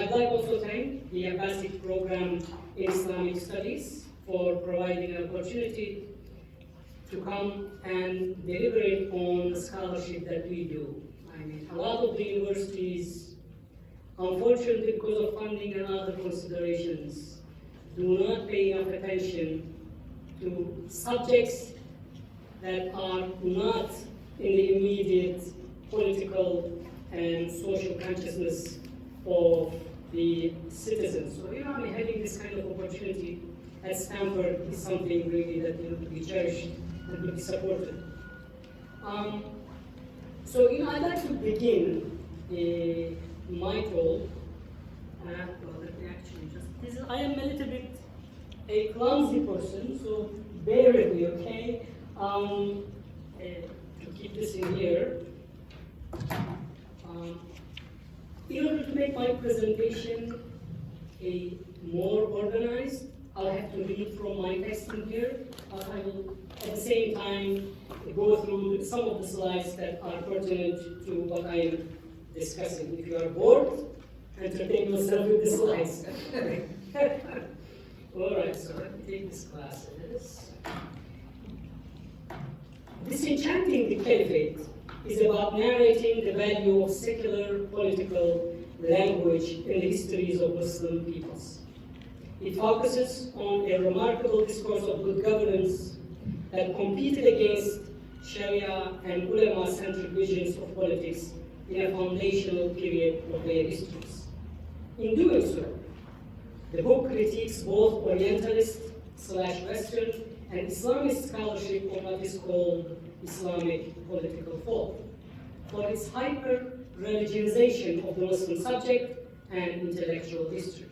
I'd like also to thank the Abbasi program in Islamic Studies for providing an opportunity to come and deliberate on the scholarship that we do. I mean, a lot of the universities, unfortunately because of funding and other considerations, do not pay enough attention to subjects that are not in the immediate political and social consciousness of the citizens. So, I mean, having this kind of opportunity at Stanford is something really that will be cherished and will be supported. So, I'd like to begin my talk. Well, let me actually just, I am a little bit a clumsy person, so bear with me, okay? To keep this in here. In order to make my presentation more organized, I'll have to read from my text in here. I will, at the same time, go through some of the slides that are pertinent to what I am discussing. If you are bored, entertain yourself with the slides. All right, so let me take these classes. Disenchanting the Caliphate is about narrating the value of secular political language in the histories of Muslim peoples. It focuses on a remarkable discourse of good governance that competed against Sharia and ulama-centric visions of politics in a foundational period of their histories. In doing so, the book critiques both Orientalist/Western and Islamist scholarship on what is called Islamic political thought, for its hyper-religionization of the Muslim subject and intellectual history.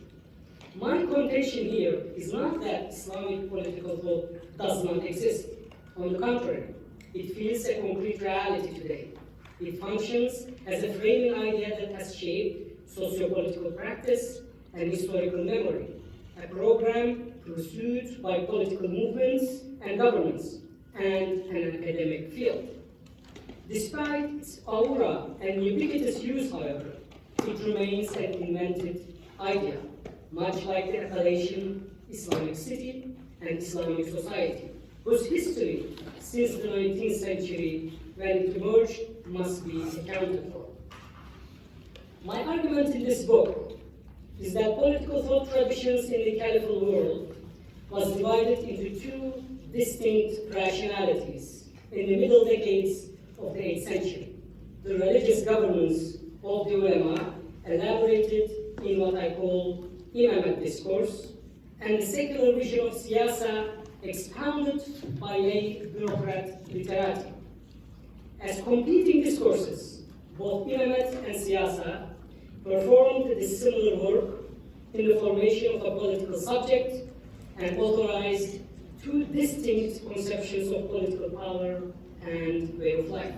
My contention here is not that Islamic political thought does not exist. On the contrary, it feels a concrete reality today. It functions as a framing idea that has shaped socio-political practice and historical memory, a program pursued by political movements and governments, and an academic field. Despite its aura and ubiquitous use, however, it remains an invented idea, much like the appellation Islamic city and Islamic society, whose history since the 19th century, when it emerged, must be accounted for. My argument in this book is that political thought traditions in the caliphal world was divided into two distinct rationalities in the middle decades of the 8th century. The religious governance of the ulama, elaborated in what I call Imamate discourse, and the secular vision of Siyāsa, expounded by lay bureaucrat literati. As competing discourses, both Imamate and Siyāsa performed this similar work in the formation of a political subject and authorized two distinct conceptions of political power and way of life.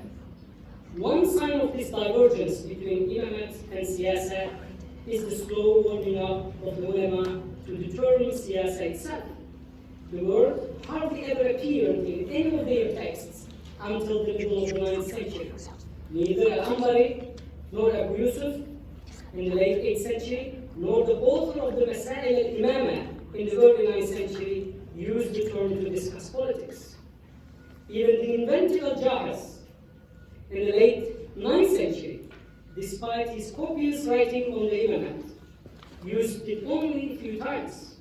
One sign of this divergence between Imamate and Siyāsa is the slow warming up of the ulama to the term Siyāsa itself. The word hardly ever appeared in any of their texts until the middle of the 9th century. Neither Al-Ambari nor Abu Yusuf in the late 8th century, nor the author of the Masail al-Imama in the early 9th century used the term to discuss politics. Even the inventor Al-Jahaz in the late 9th century, despite his copious writing on the Imamate, used it only a few times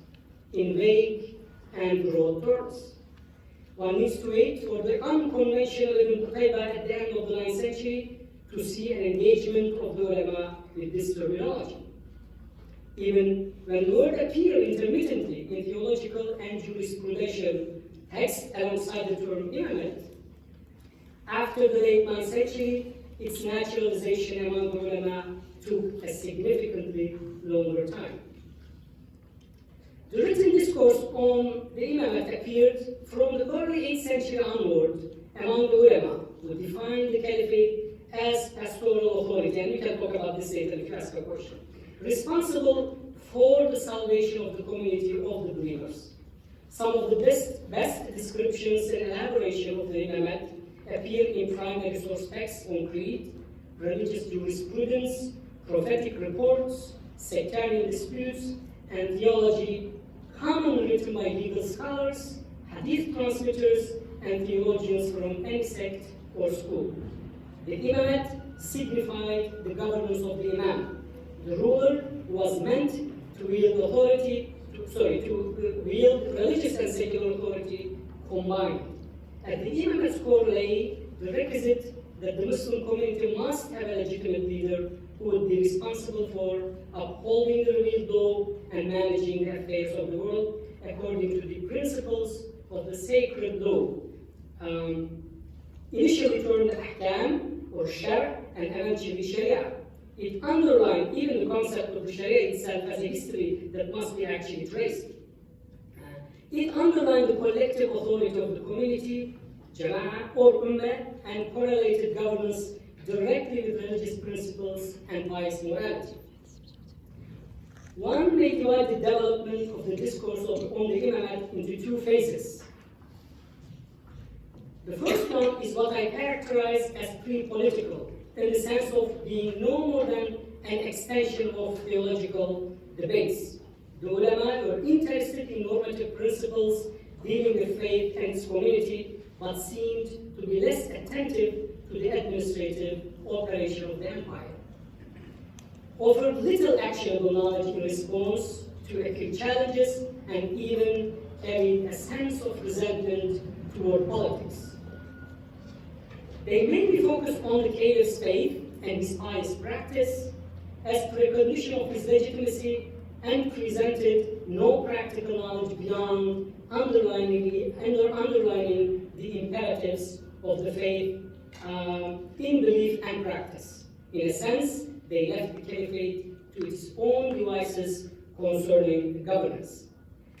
in vague and broad terms. One needs to wait for the unconventional Ibn Qutayba at the end of the 9th century to see an engagement of the ulama with this terminology. Even when the word appeared intermittently in theological and jurisprudential texts alongside the term imamate, after the late 9th century, its naturalization among the ulama took a significantly longer time. The written discourse on the imamate appeared from the early 8th century onward among the ulama, who defined the caliphate as pastoral authority, and we can talk about this later if you ask a question, responsible for the salvation of the community of the believers. Some of the best descriptions and elaboration of the imamate appear in primary source texts on creed, religious jurisprudence, prophetic reports, sectarian disputes, and theology commonly written by legal scholars, hadith transmitters, and theologians from any sect or school. The Imamate signified the governance of the Imam. The ruler was meant to wield wield religious and secular authority combined. At the Imamate's core lay the requisite that the Muslim community must have a legitimate leader who would be responsible for upholding the revealed law and managing the affairs of the world according to the principles of the sacred law, initially termed ahkam or shar and eventually sharia. It underlined even the concept of the sharia itself as a history that must be actually traced. It underlined the collective authority of the community, jama'ah or ummah, and correlated governance directly with religious principles and pious morality. One may divide the development of the discourse on the Imamate into two phases. The first one is what I characterize as pre-political, in the sense of being no more than an extension of theological debates. The ulama were interested in normative principles dealing with faith and its community, but seemed to be less attentive to the administrative operation of the empire. Offered little actionable knowledge in response to acute challenges, and even carried a sense of resentment toward politics. They mainly focused on the caliph's faith and his pious practice as recognition of his legitimacy, and presented no practical knowledge beyond underlining the imperatives of the faith in belief and practice. In a sense, they left the caliphate to its own devices concerning governance.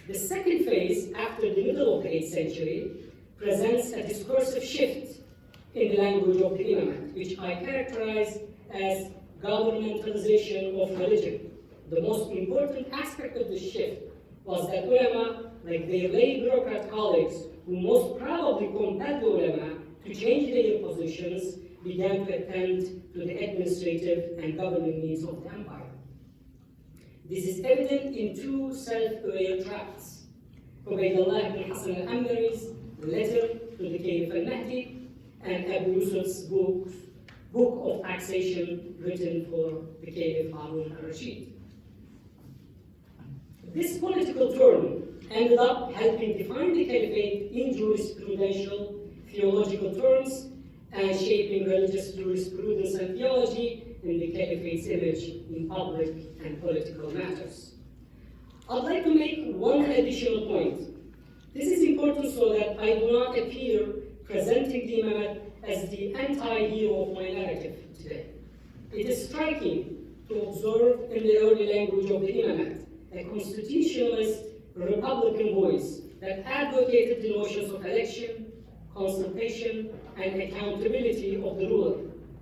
The second phase, after the middle of the 8th century, presents a discursive shift in the language of the Imamate, which I characterize as governmentalization of religion. The most important aspect of this shift was that ulama, like their lay bureaucrat colleagues, who most probably compelled the ulama to change their positions, began to attend to the administrative and governing needs of the empire. This is evident in two self-aware tracts. Ubaydullah ibn Hassan al-Ambari's letter to the Caliph al-Mahdi, and Abu Yusuf's book of taxation written for the Caliph Harun al-Rashid. This political term ended up helping define the caliphate in jurisprudential, theological terms, and shaping religious jurisprudence and theology in the caliphate's image in public and political matters. I'd like to make one additional point. This is important so that I do not appear presenting the Imamate as the anti-hero of my narrative today. It is striking to observe in the early language of the Imamate a constitutionalist Republican voice that advocated the notions of election, consultation, and accountability of the ruler,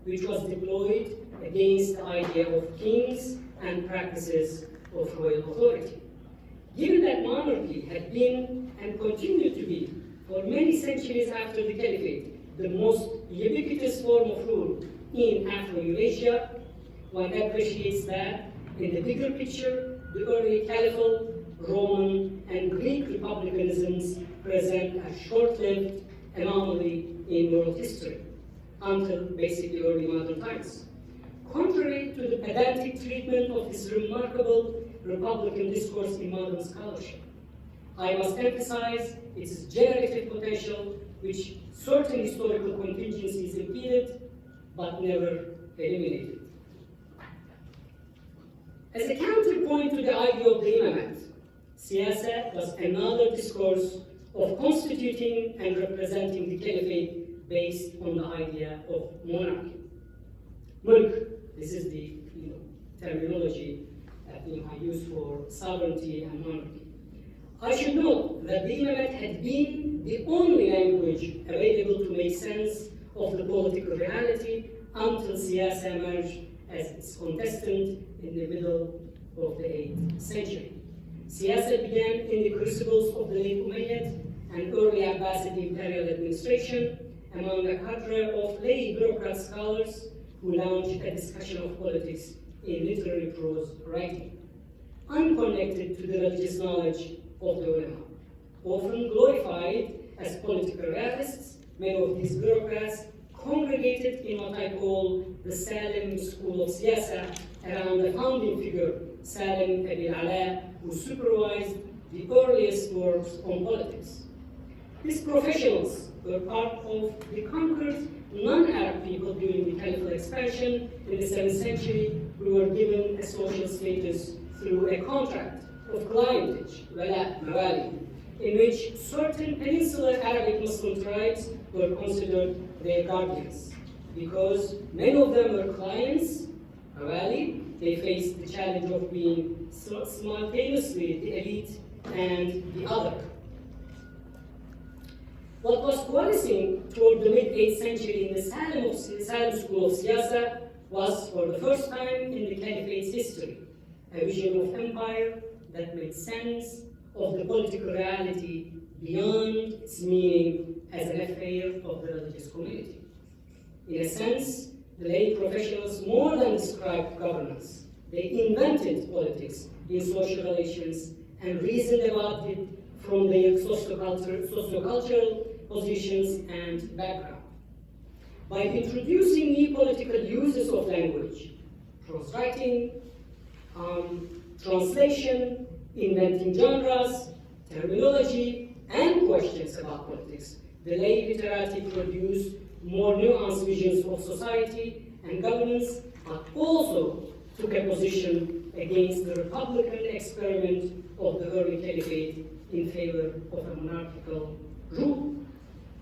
which was deployed against the idea of kings and practices of royal authority. Given that monarchy had been and continued to be, for many centuries after the caliphate, the most ubiquitous form of rule in Afro-Eurasia, one appreciates that in the bigger picture, the early caliphal, Roman, and Greek republicanisms present a short-lived anomaly in world history, until basically early modern times. Contrary to the pedantic treatment of this remarkable Republican discourse in modern scholarship, I must emphasize its generative potential, which certain historical contingencies impeded, but never eliminated. As a counterpoint to the idea of the Imamate, Siyāsa was another discourse of constituting and representing the caliphate based on the idea of monarchy. Mulk, this is the terminology that I use for sovereignty and monarchy. I should note that the Imamate had been the only language available to make sense of the political reality until Siyāsa emerged as its contestant in the middle of the 8th century. Siyāsa began in the crucibles of the late Umayyad and early Abbasi imperial administration among a cadre of lay bureaucrat scholars who launched a discussion of politics in literary prose writing, unconnected to the religious knowledge of the ulama. Often glorified as political realists, many of these bureaucrats congregated in what I call the Salim school of Siyāsa around the founding figure, Salim Abil Ala, who supervised the earliest works on politics. These professionals were part of the conquered non-Arab people during the Caliphal expansion in the 7th century, who were given a social status through a contract of clientage, wala, mawali, in which certain peninsular Arabic Muslim tribes were considered their guardians. Because many of them were clients, mawali, they faced the challenge of being simultaneously the elite and the other. What was coalescing toward the mid-8th century in the Salim school of Siyāsa was, for the first time in the Caliphate's history, a vision of empire that made sense of the political reality beyond its meaning as an affair of the religious community. In a sense, the lay professionals more than described governance. They invented politics in social relations and reasoned about it from their sociocultural positions and background. By introducing new political uses of language, prose writing, translation, inventing genres, terminology, and questions about politics, the lay literati produced more nuanced visions of society and governance, but also took a position against the republican experiment of the early caliphate in favor of a monarchical rule.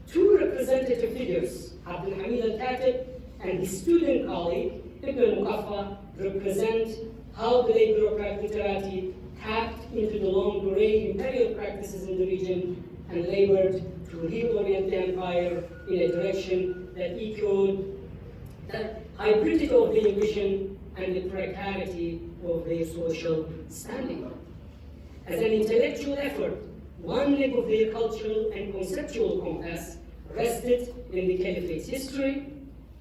Two representative figures, Abdul Hamid al-Katib and his student colleague, Ibn al-Muqaffa, represent how the lay bureaucrat literati tapped into the long-array imperial practices in the region and labored to reorient the empire in a direction that echoed the hybridity of their vision and the precarity of their social standing. As an intellectual effort, one leg of their cultural and conceptual compass rested in the Caliphate's history,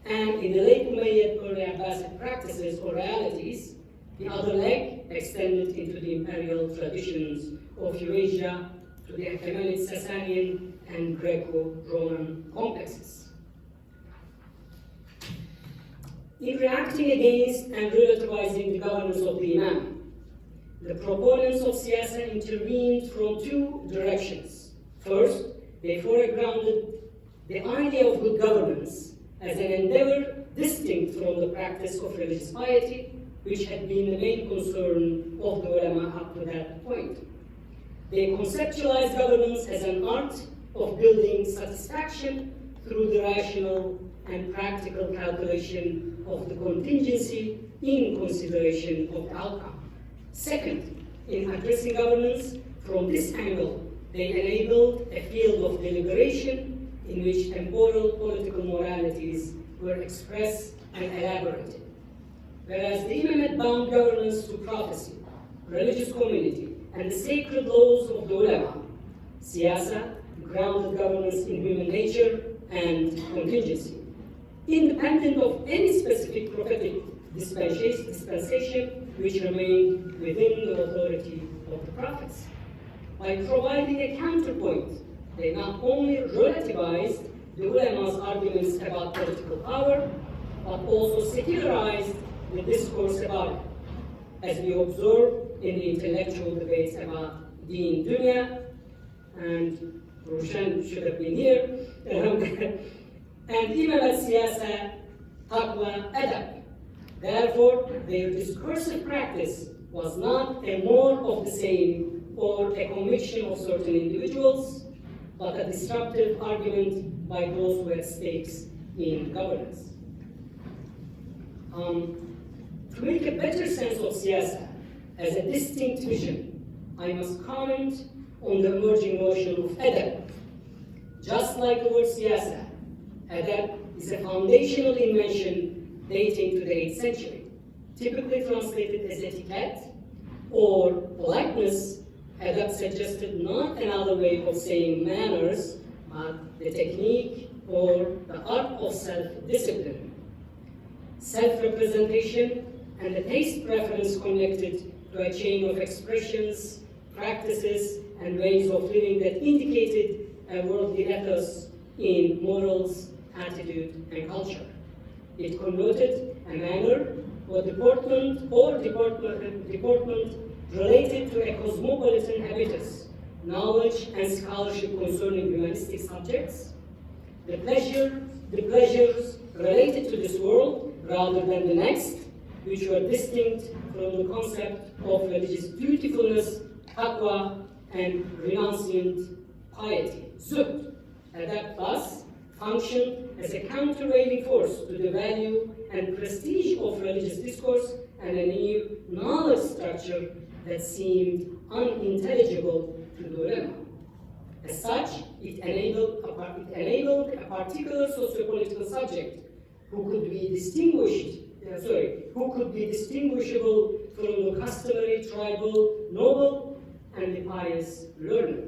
and in the late Umayyad early Abbasi practices or realities, the other leg extended into the imperial traditions of Eurasia to the Achaemenid, Sasanian, and Greco-Roman complexes. In reacting against and relativizing the governance of the Imam, the proponents of Siyāsa intervened from two directions. First, they foregrounded the idea of good governance as an endeavor distinct from the practice of religious piety, which had been the main concern of the ulama up to that point. They conceptualized governance as an art of building satisfaction through the rational and practical calculation of the contingency in consideration of the outcome. Second, in addressing governance from this angle, they enabled a field of deliberation in which temporal political moralities were expressed and elaborated. Whereas the Imamate bound governance to prophecy, religious community, and the sacred laws of the ulama, Siyāsa grounded governance in human nature and contingency, independent of any specific prophetic dispensation which remained within the authority of the prophets. By providing a counterpoint, they not only relativized the ulama's arguments about political power, but also secularized the discourse about it, as we observe in the intellectual debates about Deen Dunya, and Roshan should have been here, and even at Siyāsa, Taqwa, Adab. Therefore, their discursive practice was not a more of the same or a conviction of certain individuals, but a disruptive argument by those who had stakes in governance. To make a better sense of Siyāsa as a distinct vision, I must comment on the emerging notion of adab. Just like the word Siyāsa, adab is a foundational invention dating to the 8th century, typically translated as etiquette or politeness. Adab suggested not another way of saying manners, but the technique or the art of self-discipline. Self-representation and the taste preference connected to a chain of expressions, practices, and ways of living that indicated a worldly ethos in morals, attitude, and culture. It connoted a manner or deportment related to a cosmopolitan habitus, knowledge and scholarship concerning humanistic subjects, the pleasures related to this world rather than the next, which were distinct from the concept of religious dutifulness, taqwa, and renunciant piety, zuhd, and that thus functioned as a countervailing force to the value and prestige of religious discourse and a new knowledge structure that seemed unintelligible to the ulama. As such, it enabled a particular socio-political subject who could be distinguishable from the customary tribal noble and the pious learner.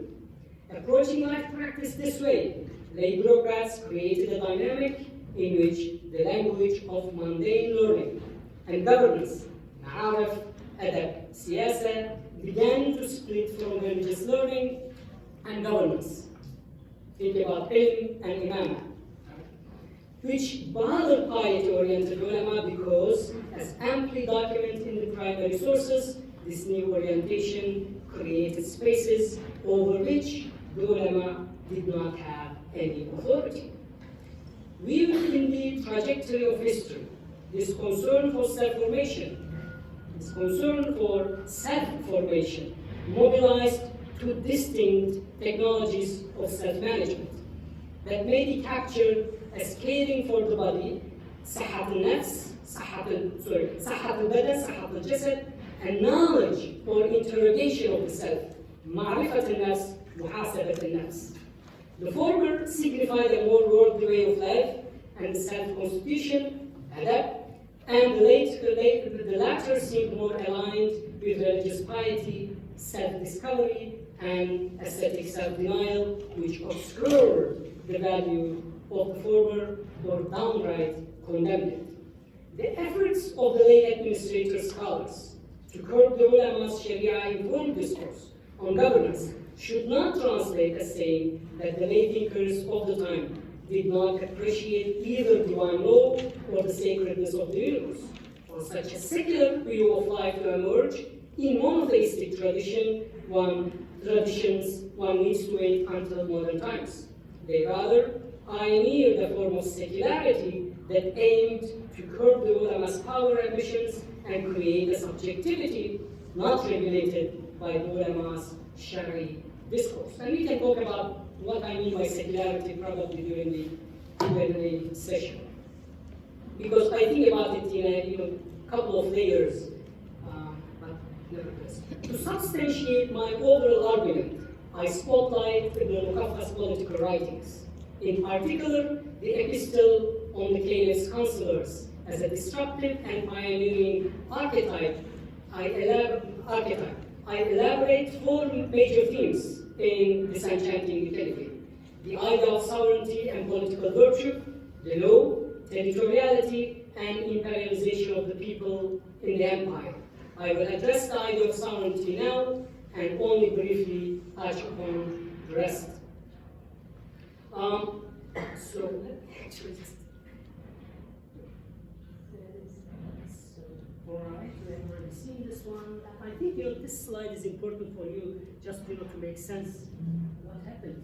Approaching life practice this way, lay bureaucrats created a dynamic in which the language of mundane learning and governance, ma'arif, adab, siyāsa, began to split from religious learning and governance. Think about ilm and imamate, which bothered piety-oriented ulama because, as amply documented in the primary sources, this new orientation created spaces over which the ulama did not have any authority. Viewed in the trajectory of history, this concern for self-formation, mobilized two distinct technologies of self-management that may be captured as caring for the body, صحة النفس, صحة البدن, صحة الجسد, and knowledge or interrogation of the self, معرفة النفس, محاسبة النفس. The former signified a more worldly way of life and the self-constitution, adab, and the latter seemed more aligned with religious piety, self-discovery, and ascetic self-denial, which obscured the value of the former or downright condemned it. The efforts of the lay administrator scholars to curb the ulama's Sharia-informed discourse on governance should not translate as saying that the lay thinkers of the time did not appreciate either divine law or the sacredness of the universe. For such a secular view of life to emerge in monotheistic traditions, one needs to wait until modern times. They rather pioneered a form of secularity that aimed to curb the ulama's power ambitions and create a subjectivity not regulated by the ulama's Shari discourse. And we can talk about what I mean by secularity probably during the Q&A session. Because I think about it in a couple of layers, but nevertheless. To substantiate my overall argument, I spotlight Ibn al-Muqaffa's political writings. In particular, the epistle on the caliph's counselors as a disruptive and pioneering archetype. I elaborate four major themes in Disenchanting the Caliphate: the idea of sovereignty and political virtue, the law, territoriality, and imperialization of the people in the empire. I will address the idea of sovereignty now and only briefly touch upon the rest. So let me actually just. All right, we have already seen this one. I think this slide is important for you, just to make sense what happened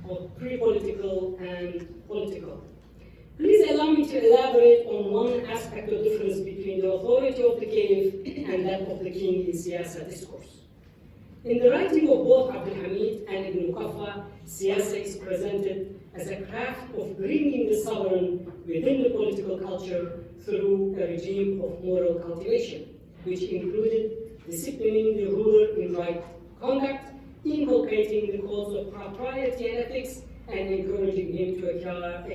of pre-political and political. Please allow me to elaborate on one aspect of difference between the authority of the caliph and that of the king in Siyāsa discourse. In the writing of both Abdul Hamid and Ibn Muqaffa, Siyāsa is presented as a craft of bringing the sovereign within the political culture through a regime of moral cultivation, which included disciplining the ruler in right conduct, inculcating the codes of propriety and ethics, and encouraging him to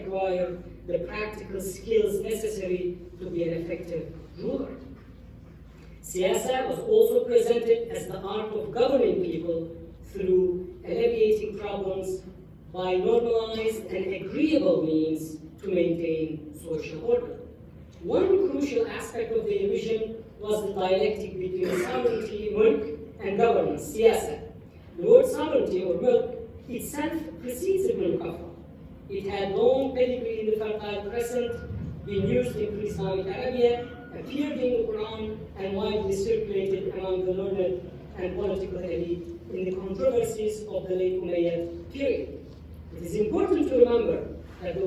acquire the practical skills necessary to be an effective ruler. Siyāsa was also presented as the art of governing people through alleviating problems by normalized and agreeable means to maintain social order. One crucial aspect of the illusion was the dialectic between sovereignty, mulk, and governance, Siyāsa. The word sovereignty or mulk itself precedes Ibn al-Qafa. It had long pedigree in the Fertile Crescent, been used in pre-Islamic Arabia, appeared in the Quran, and widely circulated among the learned and political elite in the controversies of the late Umayyad period. It is important to remember that the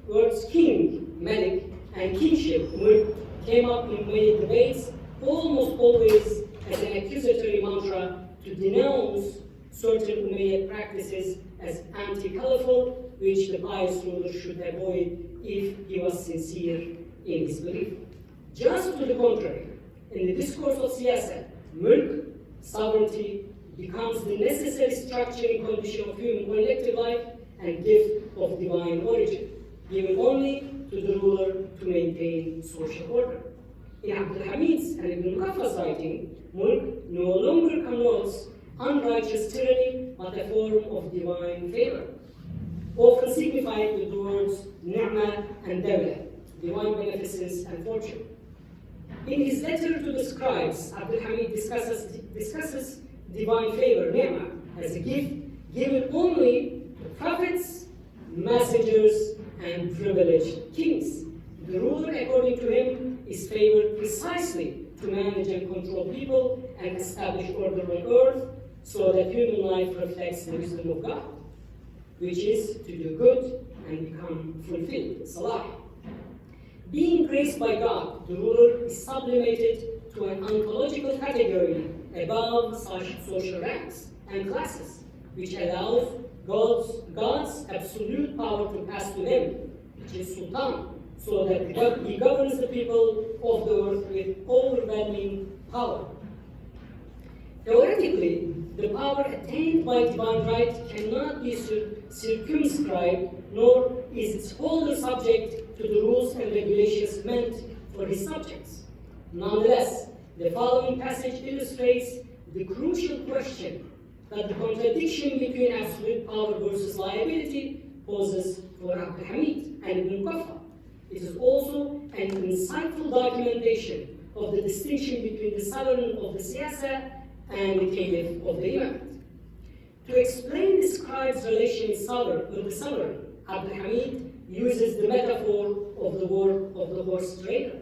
words king, malik, and kingship, mulk, came up in Umayyad debates almost always as an accusatory mantra to denounce certain Umayyad practices as anti-caliphal, which the pious ruler should avoid if he was sincere in his belief. Just to the contrary, in the discourse of Siyāsa, mulk, sovereignty, becomes the necessary structuring condition of human collective life and gift of divine origin, given only to the ruler to maintain social order. In Abdul Hamid's and Ibn al-Qafa's writing, mulk no longer connotes unrighteous tyranny, but a form of divine favor, often signified with the words ni'ma and dawla, divine beneficence and fortune. In his letter to the scribes, Abdul Hamid discusses divine favor, ni'ma, as a gift given only to prophets, messengers, and privileged kings. The ruler, according to him, is favored precisely to manage and control people and establish order on earth so that human life reflects the wisdom of God, which is to do good and become fulfilled, salah. Being graced by God, the ruler is sublimated to an ontological category above social ranks and classes, which allows God's absolute power to pass to him, which is Sultan, so that he governs the people of the earth with overwhelming power. Theoretically, the power attained by divine right cannot be circumscribed, nor is its holder subject to the rules and regulations meant for his subjects. Nonetheless, the following passage illustrates the crucial question that the contradiction between absolute power versus liability poses for Abdul Hamid and Ibn al-Qafa. It is also an insightful documentation of the distinction between the sovereign of the Siyāsa and the caliph of the Imamate. To explain the scribe's relation with the sovereign, Abdul Hamid uses the metaphor of the work of the horse trainer.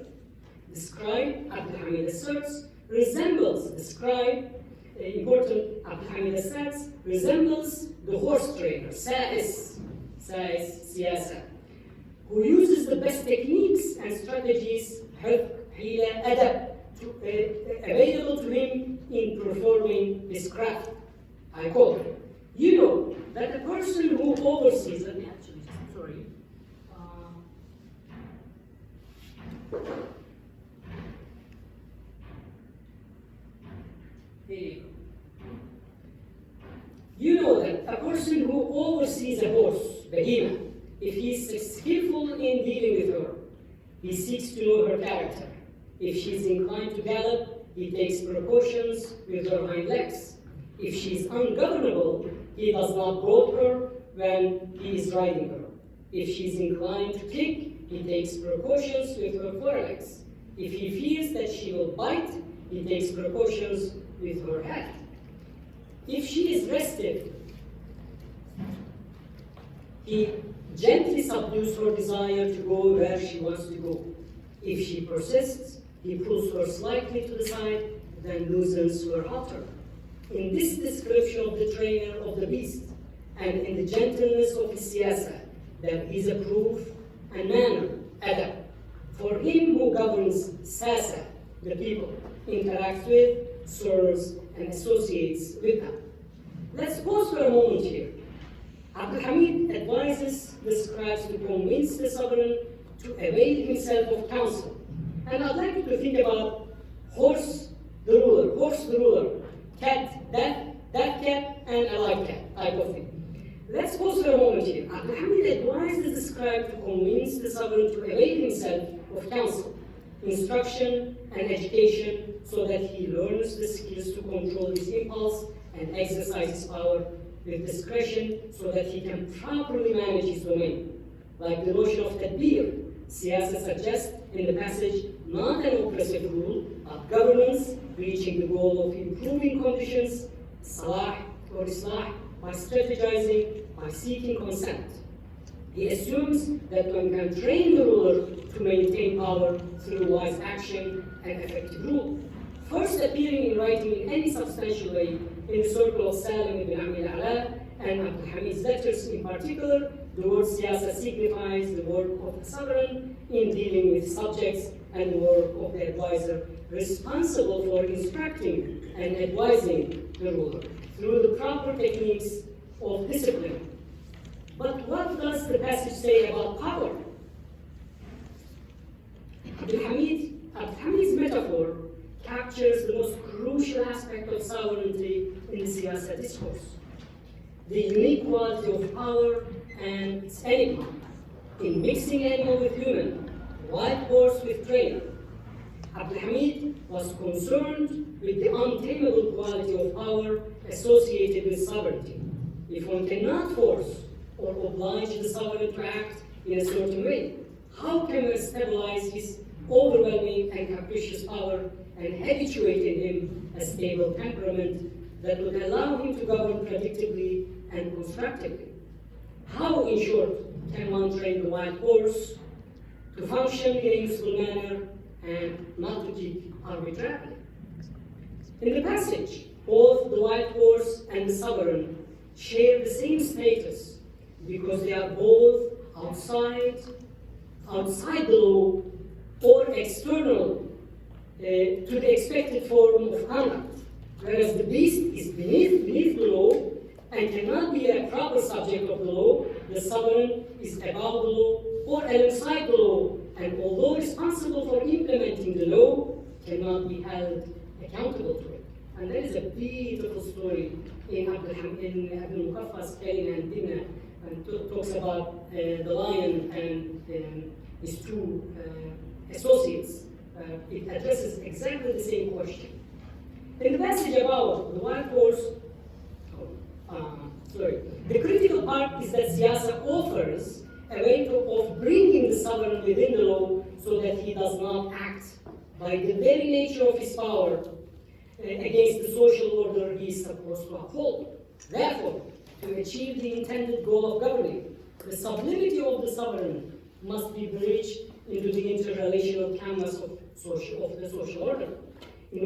The scribe, Abdul Hamid asserts, resembles the horse trainer, Siyāsa, who uses the best techniques and strategies, available to him in performing his craft. I quote, "You know that the person who oversees," let me actually, sorry. Here you go. You know that a person who oversees a horse, behemoth, if he is skillful in dealing with her, he seeks to know her character. If she is inclined to gallop, he takes precautions with her hind legs. If she is ungovernable, he does not goad her when he is riding her. If she is inclined to kick, he takes precautions with her forelegs. If he fears that she will bite, he takes precautions with her head. If she is restive, he gently subdues her desire to go where she wants to go. If she persists, he pulls her slightly to the side, then loosens her halter. In this description of the trainer of the beast, and in the gentleness of his Siyāsa, there is a proof and manner, adab, for him who governs Siyāsa, the people, interacts with, serves, and associates with them. Let's pause for a moment here. Abdul Hamid advises the scribes to convince the sovereign to avail himself of counsel. And I'd like you to think about horse the ruler, cat, that cat, and a live cat type of thing. Let's pause for a moment here. Abdul Hamid advises the scribe to convince the sovereign to avail himself of counsel, instruction, and education so that he learns the skills to control his impulse and exercise his power with discretion so that he can properly manage his domain. Like the notion of tadbir, Siyāsa suggests in the passage not an oppressive rule, but governance reaching the goal of improving conditions, salah or islah, by strategizing, by seeking consent. He assumes that one can train the ruler to maintain power through wise action and effective rule. First appearing in writing in any substantial way in the circle of Salim ibn Amr al-Ala and Abdul Hamid's letters in particular, the word siyasa signifies the work of the sovereign in dealing with subjects and the work of the advisor responsible for instructing and advising the ruler through the proper techniques of discipline. But what does the passage say about power? Abdul Hamid's metaphor captures the most crucial aspect of sovereignty in the Siyāsa discourse, the unique quality of power and its enigma in mixing animal with human, wild horse with trainer. Abdul Hamid was concerned with the untamable quality of power associated with sovereignty. If one cannot force or oblige the sovereign to act in a certain way, how can one stabilize his overwhelming and capricious power and habituate in him a stable temperament that would allow him to govern predictably and constructively? How, in short, can one train the wild horse to function in a useful manner and not to kick arbitrarily? In the passage, both the wild horse and the sovereign share the same status because they are both outside the law or external to the expected form of conduct, whereas the beast is beneath the law and cannot be a proper subject of the law. The sovereign is above the law or alongside the law, and although responsible for implementing the law, cannot be held accountable to it. And there is a beautiful story in Abdul Muqaffa's Kain and Dina, and talks about the lion and his two associates. It addresses exactly the same question. In the passage about the wild horse, the critical part is that Siyāsa offers a way of bringing the sovereign within the law so that he does not act by the very nature of his power against the social order he is supposed to uphold. Therefore, to achieve the intended goal of governing, the sublimity of the sovereign must be bridged into the interrelational canvas of the social order. In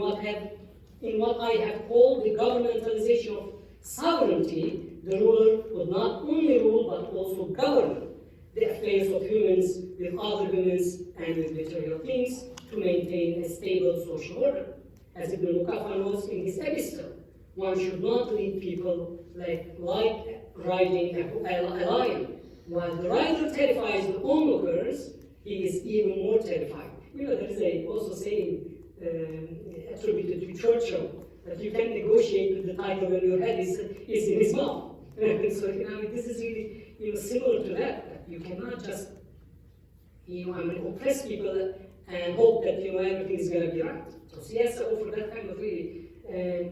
what I have called the governmentalization of sovereignty, the ruler would not only rule but also govern the affairs of humans with other humans and with material things to maintain a stable social order. As Ibn Muqaffa notes in his epistle, one should not lead people like riding a lion. While the rider terrifies the onlookers, he is even more terrified. You know, there is also saying attributed to Churchill that you can negotiate with the tiger when your head is in his mouth. So this is really similar to that you cannot just oppress people and hope that everything is going to be right. So Siyāsa offers that kind of really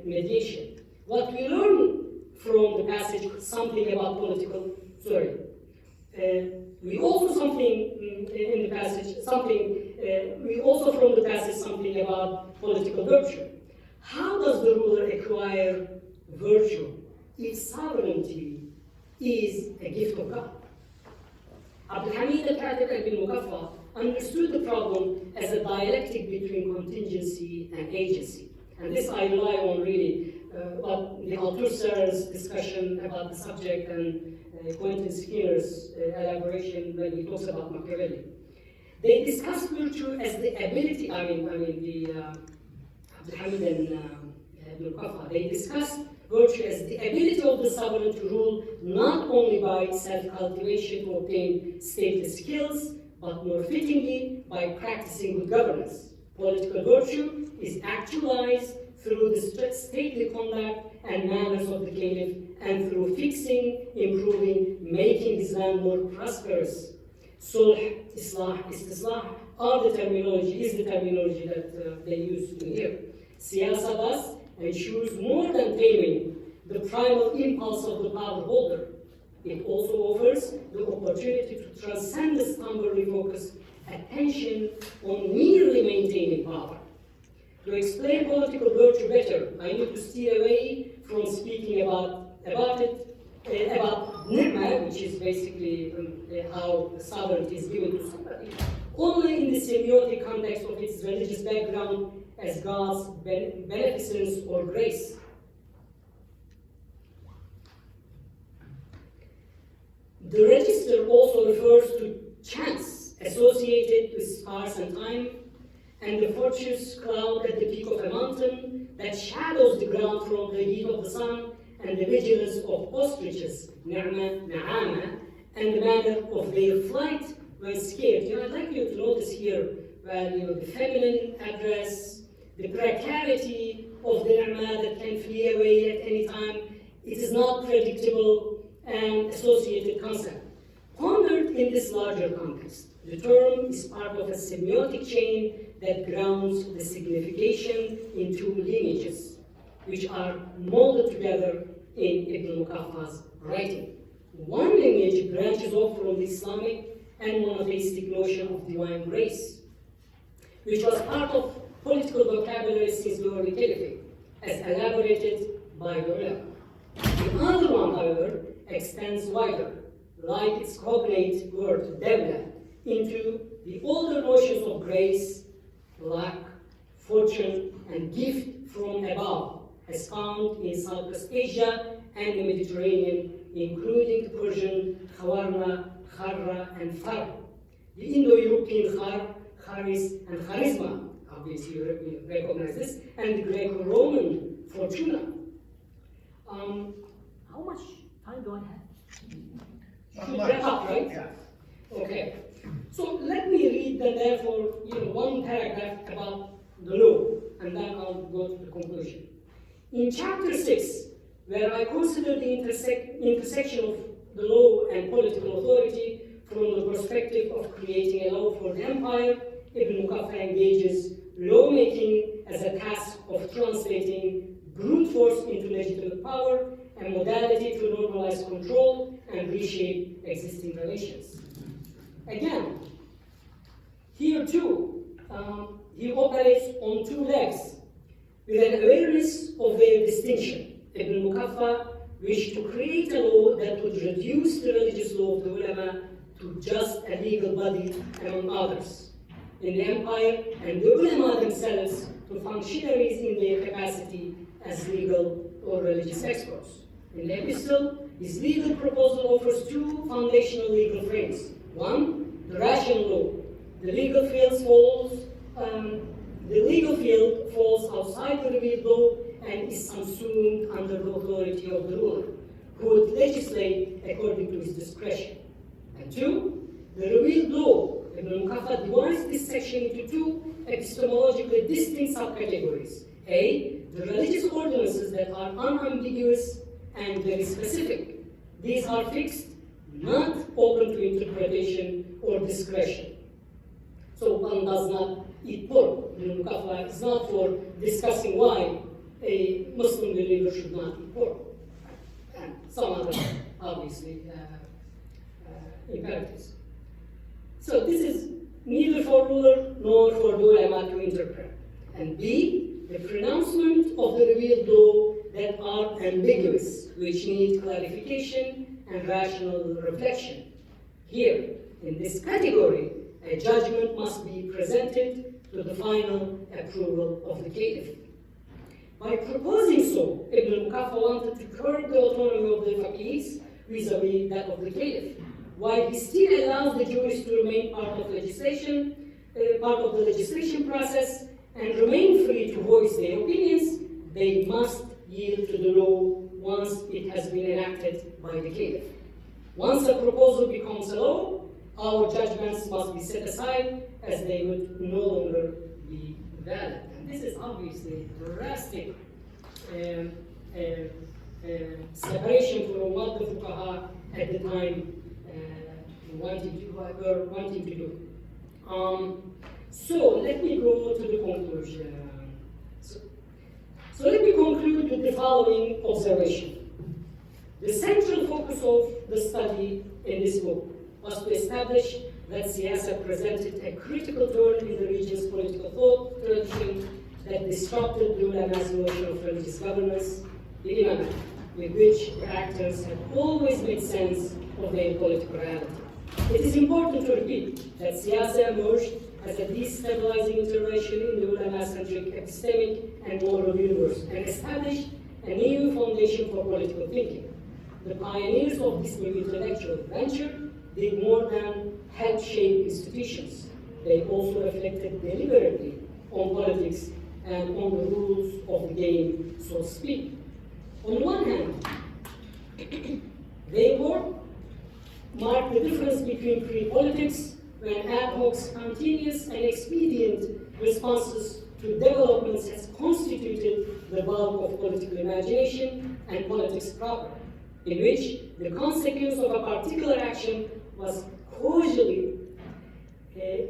mediation. What we learn from the passage something about political. We also something in the passage we also from the passage something about political virtue. How does the ruler acquire virtue if sovereignty is a gift of God? Abdul Hamid al-Katib ibn Muqaffa understood the problem as a dialectic between contingency and agency. And this I rely on really what the Althusser's discussion about the subject and Quentin Skinner's elaboration when he talks about Machiavelli. They discuss virtue as the ability, Abdul Hamid and Ibn Muqaffa, they discuss virtue as the ability of the sovereign to rule not only by self-cultivation to obtain stately skills, but more fittingly by practicing good governance. Political virtue is actualized through the stately conduct and manners of the caliph and through fixing, improving, making his land more prosperous. Sulh, islah, istislah is the terminology that they use in here. Siyāsa thus ensures more than taming the primal impulse of the power holder. It also offers the opportunity to transcend the stubbornly focused attention on merely maintaining power. To explain political virtue better, I need to steer away from speaking about ni'mah, which is basically how sovereignty is given to somebody, only in the semiotic context of its religious background as God's beneficence or grace. The register also refers to chance associated with stars and time, and the fortuitous cloud at the peak of a mountain that shadows the ground from the heat of the sun, and the vigilance of ostriches, na'ama, and the manner of their flight when scared. I'd like you to notice here, the feminine address, the precarity of the ni'mah that can flee away at any time. It is not predictable and associated concept. Pondered in this larger context, the term is part of a semiotic chain that grounds the signification in two lineages, which are molded together in Ibn Muqaffa's writing. One lineage branches off from the Islamic and monotheistic notion of divine grace, which was part of political vocabulary since the early Caliphate, as elaborated by the ulama. The other one, however, extends wider, like its cognate word, dawla, into the older notions of grace, luck, fortune, and gift from above, as found in Southwest Asia and the Mediterranean, including the Persian khawarna, kharra, and far. The Indo-European charis, and charisma, obviously you recognize this, and the Greco-Roman fortuna. How much time do I have? Should wrap up, right? Yeah. Okay. So let me read then therefore one paragraph about the law, and then I'll go to the conclusion. In chapter 6, where I consider the intersection of the law and political authority from the perspective of creating a law for the empire, Ibn Muqaffa engages lawmaking as a task of translating brute force into legitimate power, a modality to normalize control and reshape existing relations. Again, here too, he operates on two legs, with an awareness of their distinction. Ibn Muqaffa wished to create a law that would reduce the religious law of the ulama to just a legal body among others in the empire, and the ulama themselves to functionaries in their capacity as legal or religious experts. In the epistle, his legal proposal offers two foundational legal frames. One, the rational law. The legal field falls outside the revealed law and is subsumed under the authority of the ruler, who would legislate according to his discretion. And two, the revealed law. Ibn Muqaffa divides this section into two epistemologically distinct subcategories. A, the religious ordinances that are unambiguous and very specific. These are fixed, not open to interpretation or discretion. So one does not eat pork. Ibn Muqaffa is not for discussing why a Muslim believer should not eat pork. And some other, obviously, imperatives. So this is neither for ruler nor for the ulama to interpret. And B, the pronouncement of the revealed law that are ambiguous, which need clarification and rational reflection. Here, in this category, a judgment must be presented to the final approval of the caliph. By proposing so, Ibn Muqaffa wanted to curb the autonomy of the faqirs vis-a-vis that of the caliph, while he still allows the jurists to remain part of the legislation process and remain free to voice their opinions. They must yield to the law once it has been enacted by the caliph. Once a proposal becomes a law, our judgments must be set aside as they would no longer be valid. And this is obviously drastic separation from what the fuqaha at the time were wanting to do. So let me go to the conclusion. So let me conclude with the following observation. The central focus of the study in this book was to establish that Siyāsa presented a critical turn in the region's political thought tradition that disrupted the ulama's notion of religious governance, the Imamate, with which the actors have always made sense of their political reality. It is important to repeat that Siyāsa emerged as a destabilizing intervention in the ulama-centric epistemic and moral universe and established a new foundation for political thinking. The pioneers of this new intellectual venture did more than help shape institutions. They also reflected deliberately on politics and on the rules of the game, so to speak. On one hand, they marked the difference between pre-politics, when ad hoc, spontaneous, and expedient responses to developments has constituted the bulk of political imagination and politics proper, in which the consequence of a particular action was causally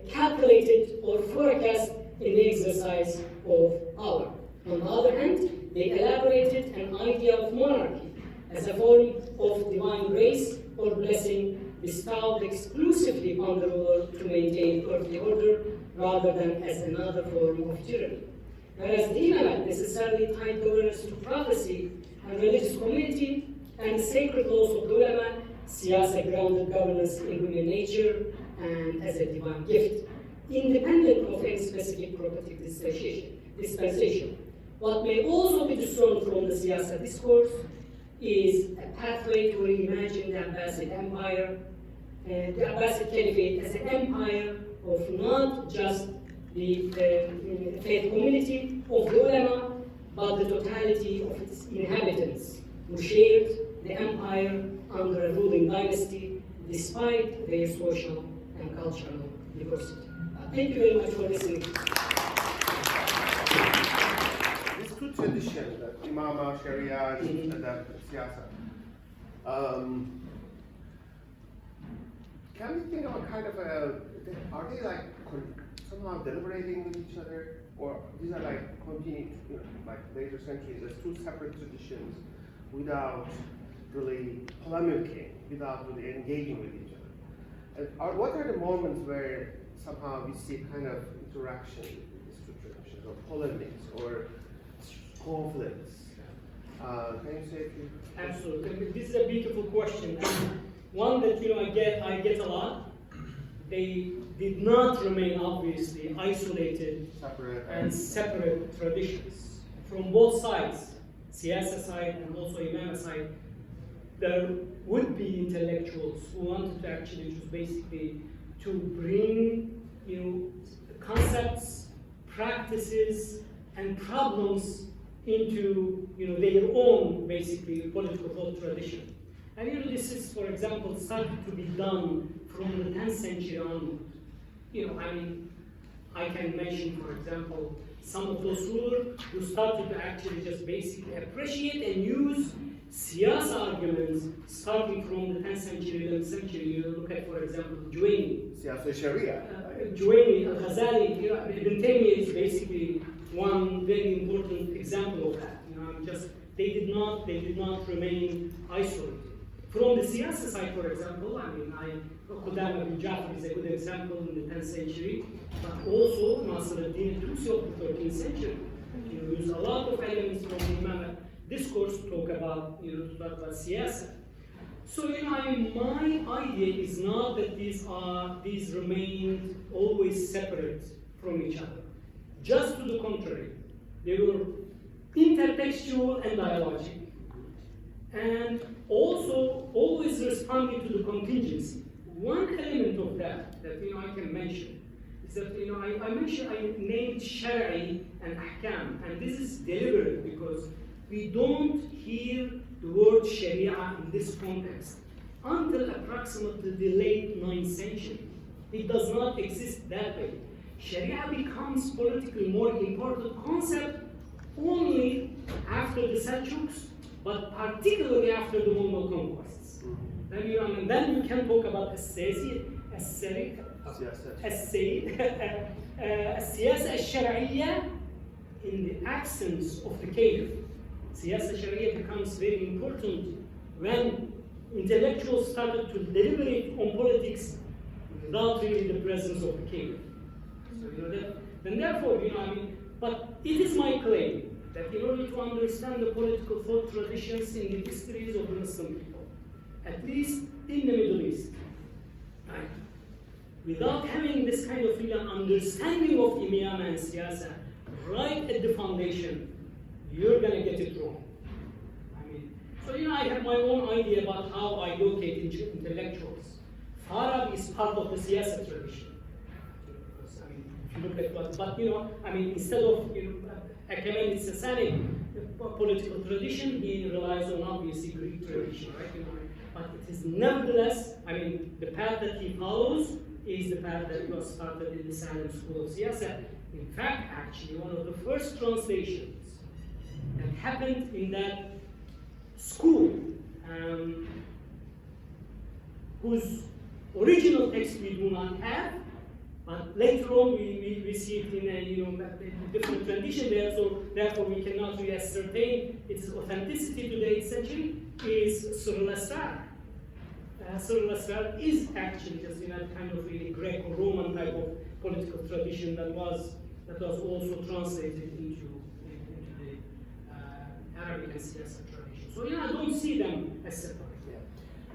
calculated or forecast in the exercise of power. On the other hand, they elaborated an idea of monarchy as a form of divine grace or blessing bestowed exclusively on the ruler to maintain earthly order rather than as another form of tyranny. Whereas the Imamate necessarily tied governance to prophecy and religious community and the sacred laws of the ulama, Siyāsa grounded governance in human nature and as a divine gift, independent of any specific prophetic dispensation. What may also be discerned from the Siyāsa discourse is a pathway to reimagine the Abbasi Empire, the Abbasi Caliphate as an empire of not just the faith community of the ulama, but the totality of its inhabitants who shared the empire under a ruling dynasty despite their social and cultural diversity. Thank you very much for listening. These two traditions, the Imama, Sharia, and the Siyāsa, can we think of a kind of are they like somehow deliberating with each other, or these are like continuing, like later centuries as two separate traditions without really polemicking, without really engaging with each other? And what are the moments where somehow we see kind of interaction with these two traditions, or polemics, or conflicts? Can you say a few? Absolutely. This is a beautiful question, and one that I get a lot. They did not remain obviously isolated and separate traditions. From both sides, Siyāsa side and also Imamate side, there would be intellectuals who wanted to actually just basically to bring concepts, practices, and problems into their own basically political thought tradition. And this is, for example, started to be done from the 10th century onward. I can mention, for example, some of those rulers who started to actually just basically appreciate and use Siyāsa arguments starting from the 10th century, 11th century. You look at, for example, Juwayni. Siyāsa Sharia. Juwayni, Al-Ghazali, Ibn Taymiyyah is basically one very important example of that. They did not remain isolated. From the Siyāsa side, for example, Qudama bin Ja'far is a good example in the 10th century, but also Nasr al-Din al-Tusi of the 13th century. Use a lot of elements from the Imamate discourse to talk about Siyāsa. So my idea is not that these remained always separate from each other. Just to the contrary, they were intertextual and dialogic, and also always responding to the contingency. One element of that I can mention is that I named Shari and Ahkam, and this is deliberate because we don't hear the word Sharia in this context until approximately the late 9th century. It does not exist that way. Sharia becomes politically more important concept only after the Seljuks, but particularly after the Mongol conquests. Then you can talk about Siyāsa al-Shar'iyya in the absence of the caliph. Siyāsa al-Shar'iyya becomes very important when intellectuals started to deliberate on politics without really the presence of the caliph. So, then therefore, but it is my claim that in order to understand the political thought traditions in the histories of the Muslim people, at least in the Middle East, right, without having this kind of understanding of Imamate and Siyāsa right at the foundation, you're going to get it wrong. So I have my own idea about how I locate intellectuals. Farabi is part of the Siyāsa tradition. If you look at but instead of Achaemenid Sasanic political tradition, he relies on obviously Greek tradition, right? But it is nevertheless, the path that he follows is the path that was started in the Salim school of Siyāsa. In fact, actually, one of the first translations that happened in that school, whose original text we do not have, but later on we see it in a different tradition there, so therefore we cannot really ascertain its authenticity to the 8th century, is Surah al-Asrar. Surah al-Asrar is actually just kind of really Greco-Roman type of political tradition that was also translated into the Arabic and Siyāsa tradition. So I don't see them as separate. Yeah.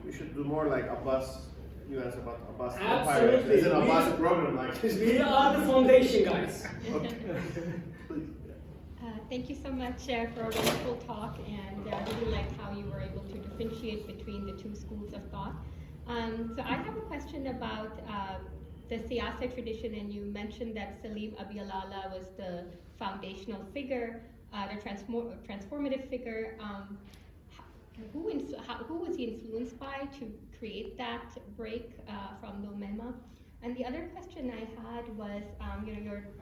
We should do more like Abbas. You asked about Abbas. Absolutely. It's an Abbas program like this. We are the foundation guys. Okay. Thank you so much for a wonderful talk, and I really liked how you were able to differentiate between the two schools of thought. So I have a question about the Siyāsa tradition, and you mentioned that Salim Abi Alala was the foundational figure, the transformative figure. Who was he influenced by to create that break from the Ummah? And the other question I had was,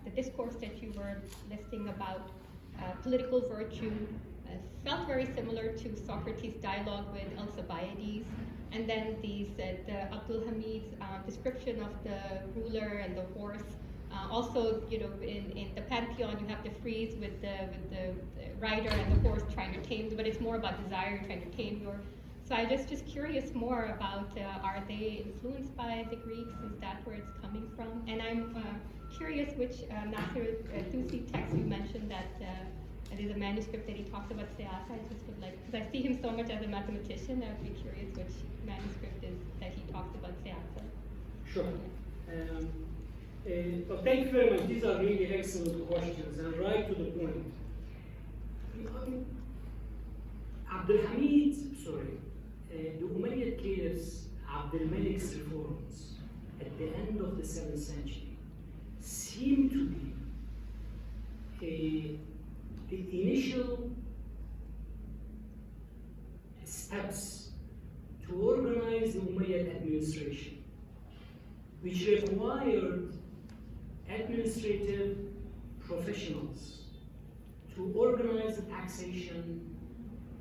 the discourse that you were listing about political virtue felt very similar to Socrates' dialogue with Alcibiades, and then the Abdul Hamid's description of the ruler and the horse. Also, in the pantheon, you have the frieze with the rider and the horse trying to tame, but it's more about desire, trying to tame your. So I'm just curious more about, are they influenced by the Greeks? Is that where it's coming from? And I'm curious which Nasser Tusi text you mentioned that is a manuscript that he talks about Siyāsa. I just would like, because I see him so much as a mathematician, I would be curious which manuscript is that he talks about Siyāsa. Sure. But thank you very much. These are really excellent questions and right to the point. The Umayyad caliphs, Abdul Malik's reforms at the end of the 7th century seem to be the initial steps to organize the Umayyad administration, which required administrative professionals to organize the taxation,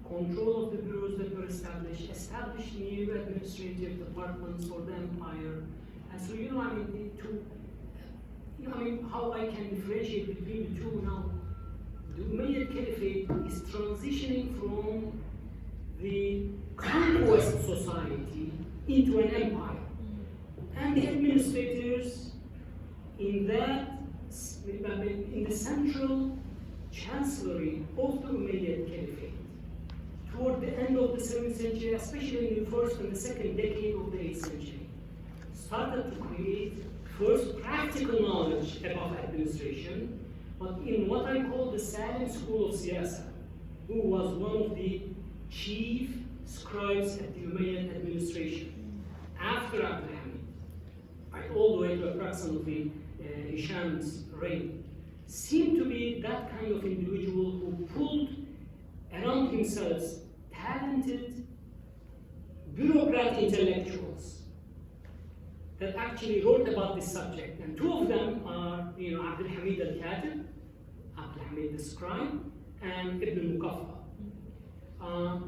control of the bureaus that were established, establish new administrative departments for the empire. And so, how I can differentiate between the two now, the Umayyad Caliphate is transitioning from the conquest society into an empire. And the administrators in the central chancellery of the Umayyad Caliphate, toward the end of the 7th century, especially in the first and the second decade of the 8th century, started to create first practical knowledge about administration, but in what I call the Salim school of Siyāsa, who was one of the chief scribes at the Umayyad administration after Abdul Hamid, right, all the way to approximately Hisham's reign, seemed to be that kind of individual who pulled around himself talented bureaucrat intellectuals that actually wrote about this subject. And two of them are Abdul Hamid al-Katib, Abdul Hamid the scribe, and Ibn Muqaffa,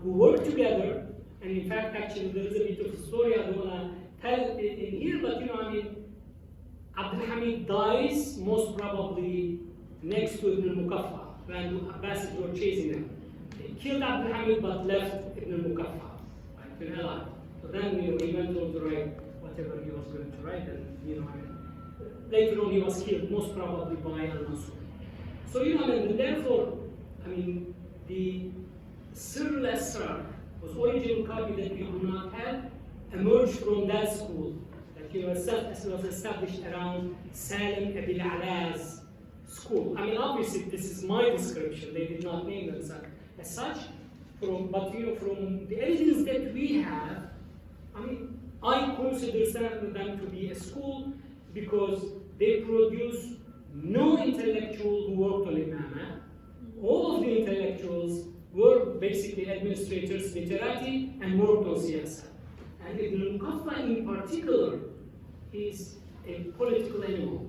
who worked together. And in fact, actually, there is a bit of a story I don't want to tell in here, but Abdul Hamid dies most probably next to Ibn Muqaffa when the Abbasids were chasing him. They killed Abdul Hamid but left Ibn Muqaffa, right, alive. So then he went on to write whatever he was going to write, and later on he was killed, most probably by al-Mansur. So therefore, the Sirr al-Asrar was original copy that we do not have, emerged from that school that was established around Salim Abil Ala's school. Obviously this is my description, they did not name themselves as such, but from the evidence that we have, I consider them to be a school because they produce no intellectual who worked on Imamate. All of the intellectuals were basically administrators, literati, and worked on Siyāsa. And Ibn al-Muqaffa in particular is a political animal.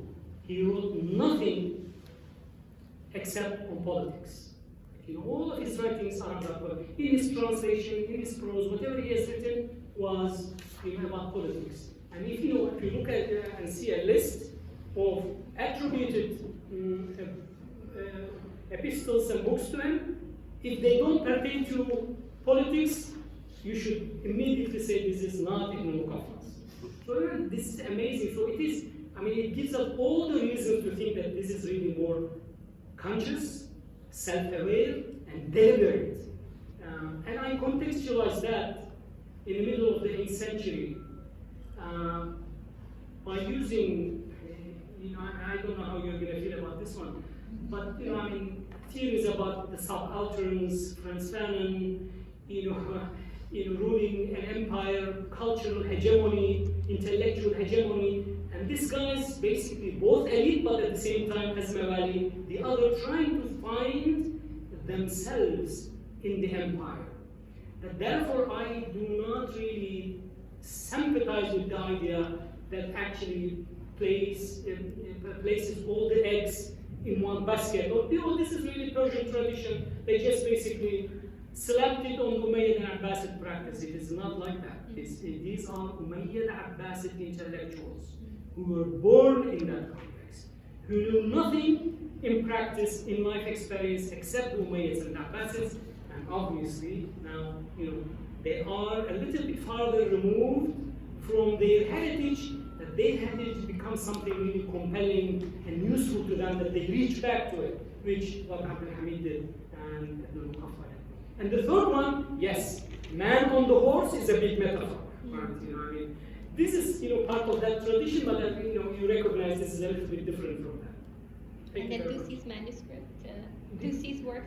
He wrote nothing except on politics. All of his writings are about, in his translation, in his prose, whatever he has written was about politics. And if you look at and see a list of attributed epistles and books to him, if they don't pertain to politics, you should immediately say this is not Ibn al-Muqaffa's. So this is amazing. So it is, it gives us all the reason to think that this is really more conscious, self-aware, and deliberate. And I contextualize that in the middle of the 8th century by using, I don't know how you're going to feel about this one, but theories about the subalterns, Franz Fanon, ruling an empire, cultural hegemony, intellectual hegemony, and these guys basically both elite, but at the same time as Mawali, the other trying to find themselves in the empire. And therefore, I do not really sympathize with the idea that actually places all the eggs in one basket. Or, this is really Persian tradition. They just basically slapped it on Umayyad and Abbasid practice. It is not like that. These are Umayyad Abbasid intellectuals who were born in that context, who knew nothing in practice, in life experience, except the Umayyads and Abbasids. And obviously, now, they are a little bit farther removed from their heritage, that their heritage becomes something really compelling and useful to them, that they reach back to it, which what Abdul Hamid did and Ibn al-Muqaffa did. And the third one, yes, man on the horse is a big metaphor. Right? This is part of that tradition, but you recognize this is a little bit different from that. And then Tusi's manuscript, Tusi's work.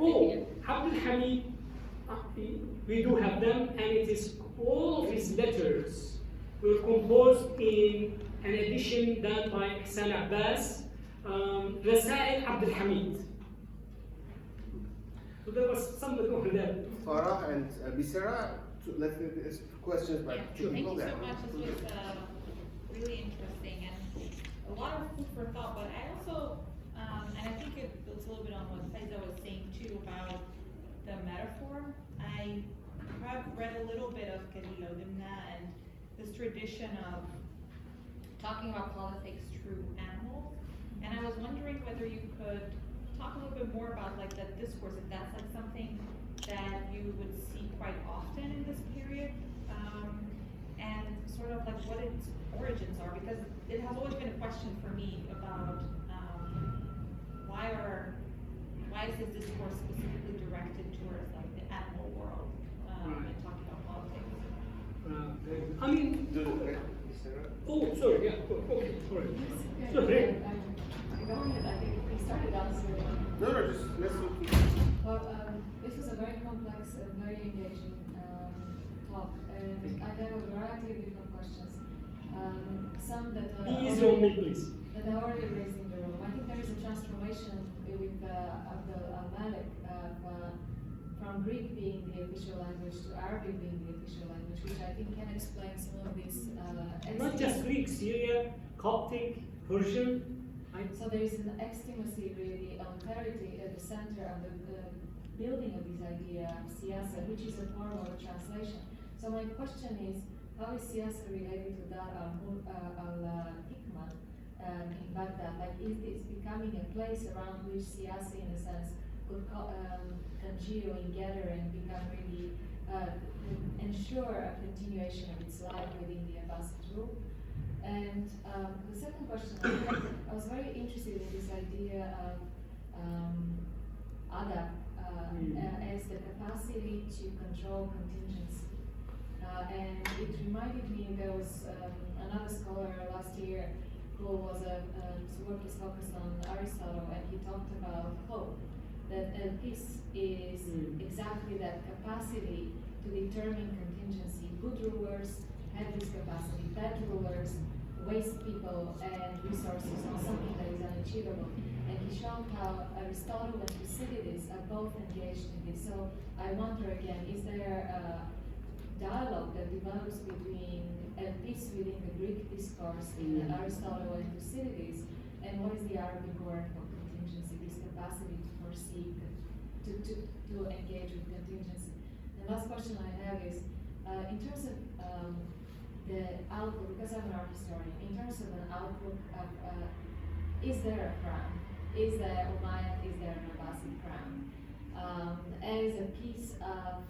Abdul Hamid, we do have them, and it is all of his letters were composed in an edition done by Ihsan Abbas, Rasail Abdul Hamid. So there was somebody over there. Farah and Bisera, let's questions by two people there. Thank you so much. This was really interesting and a lot of food for thought. But I also, and I think it builds a little bit on what Faiza was saying too about the metaphor. I have read a little bit of Khalil Dimna and this tradition of talking about politics through animals. And I was wondering whether you could talk a little bit more about that discourse, if that's something that you would see quite often in this period, and sort of what its origins are, because it has always been a question for me about why is this discourse specifically directed towards the animal world and talking about politics. Sorry, yeah, okay, sorry. Sorry. Go ahead, I think we started answering. No, just let's look. Well, this was a very complex and very engaging talk, and I have a variety of different questions. Some that are Easy on me, please. that are already raised in the room. I think there is a transformation with Abdul al-Malik from Greek being the official language to Arabic being the official language, which I think can explain some of these. Not just Greek, Syria, Coptic, Persian. So there is an extimacy, really, clarity at the center of the building of this idea of Siyāsa, which is a form of translation. So my question is, how is Siyāsa related to that al-Hikmah in Baghdad? Is this becoming a place around which Siyāsa, in a sense, could congeal and gather and become really ensure a continuation of its life within the Abbasi group? And the second question, I was very interested in this idea of adab as the capacity to control contingency. And it reminded me, there was another scholar last year who was his work was focused on Aristotle, and he talked about hope, that peace is exactly that capacity to determine contingency. Good rulers have this capacity, bad rulers waste people and resources on something that is unachievable. And he showed how Aristotle and Thucydides are both engaged in this. So I wonder again, is there a dialogue that develops between peace within the Greek discourse in Aristotle and Thucydides, and what is the Arabic word for contingency, this capacity to foresee, to engage with contingency? And last question I have is, in terms of the outlook, because I'm an art historian, in terms of an outlook of, is there a crown? Is there Umayyad, is there an Abbasi crown? As a piece of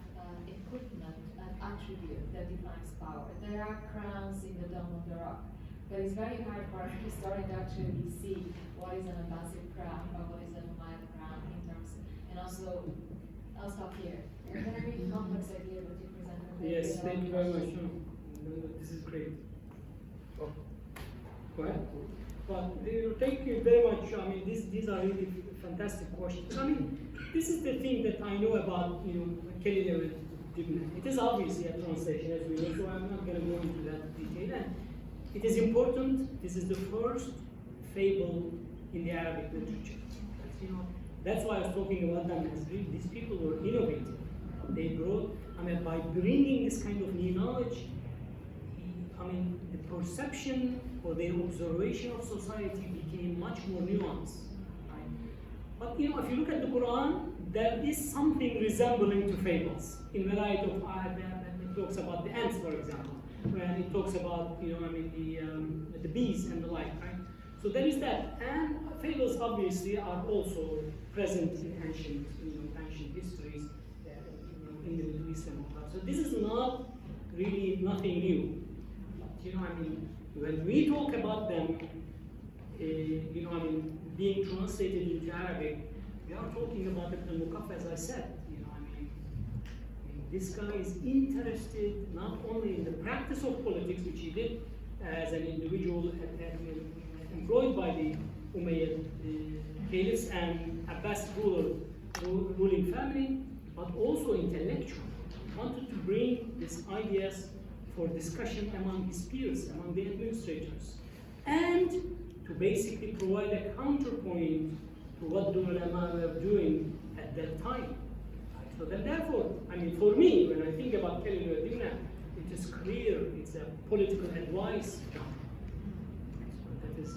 equipment, an attribute that defines power. There are crowns in the Dome of the Rock, but it's very hard for a historian to actually see what is an Abbasi crown or what is an Umayyad crown in terms of, and also, I'll stop here. A very complex idea that you presented. Yes, thank you very much. This is great. Oh. Go ahead. Well, thank you very much. I mean, these are really fantastic questions. I mean, this is the thing that I know about, Kelly and Dibna. It is obviously a translation, as we know, so I'm not going to go into that detail. And it is important. This is the first fable in the Arabic literature. That's why I was talking about them. These people were innovative. They brought, by bringing this kind of new knowledge, the perception or the observation of society became much more nuanced. Right? But if you look at the Quran, there is something resembling to fables in the light of it talks about the ants, for example, when it talks about the bees and the like, right? So there is that, and fables obviously are also present in ancient histories in the Middle East and all that. So this is not really nothing new. When we talk about them, being translated into Arabic, we are talking about Ibn al-Muqaffa, as I said. This guy is interested not only in the practice of politics, which he did as an individual employed by the Umayyad caliphs and Abbas ruling family, but also intellectual. He wanted to bring these ideas for discussion among his peers, among the administrators, and to basically provide a counterpoint to what the ulama were doing at that time. So then therefore, for me, when I think about Kelly Wadina, it is clear it's a political advice genre. So that is,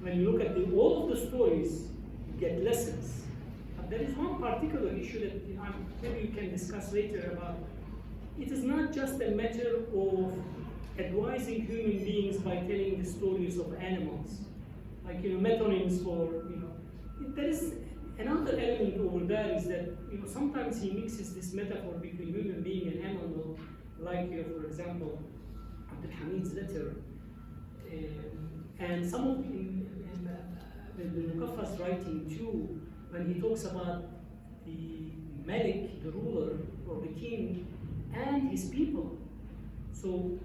when you look at all of the stories, you get lessons. But there is one particular issue that maybe you can discuss later about. It is not just a matter of advising human beings by telling the stories of animals, like metonyms for There is another element over there is that sometimes he mixes this metaphor between human being and animal, like for example, Abdul Hamid's letter, and some of the Muqaffa's writing too, when he talks about the Malik, the ruler or the king, and his people. So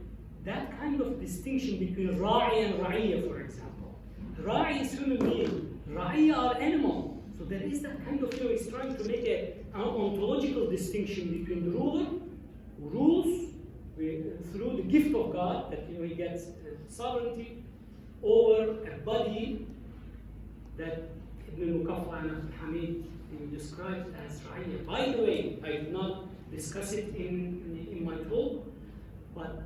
that kind of distinction between Ra'i and Ra'iyya, for example. Ra'i is human being, Ra'iyya are animal. So there is that kind of, he's trying to make an ontological distinction between the ruler who rules through the gift of God, that he gets sovereignty over a body that Ibn al-Muqaffa and Abdul Hamid described as Ra'iyya. By the way, I did not discuss it in my talk, but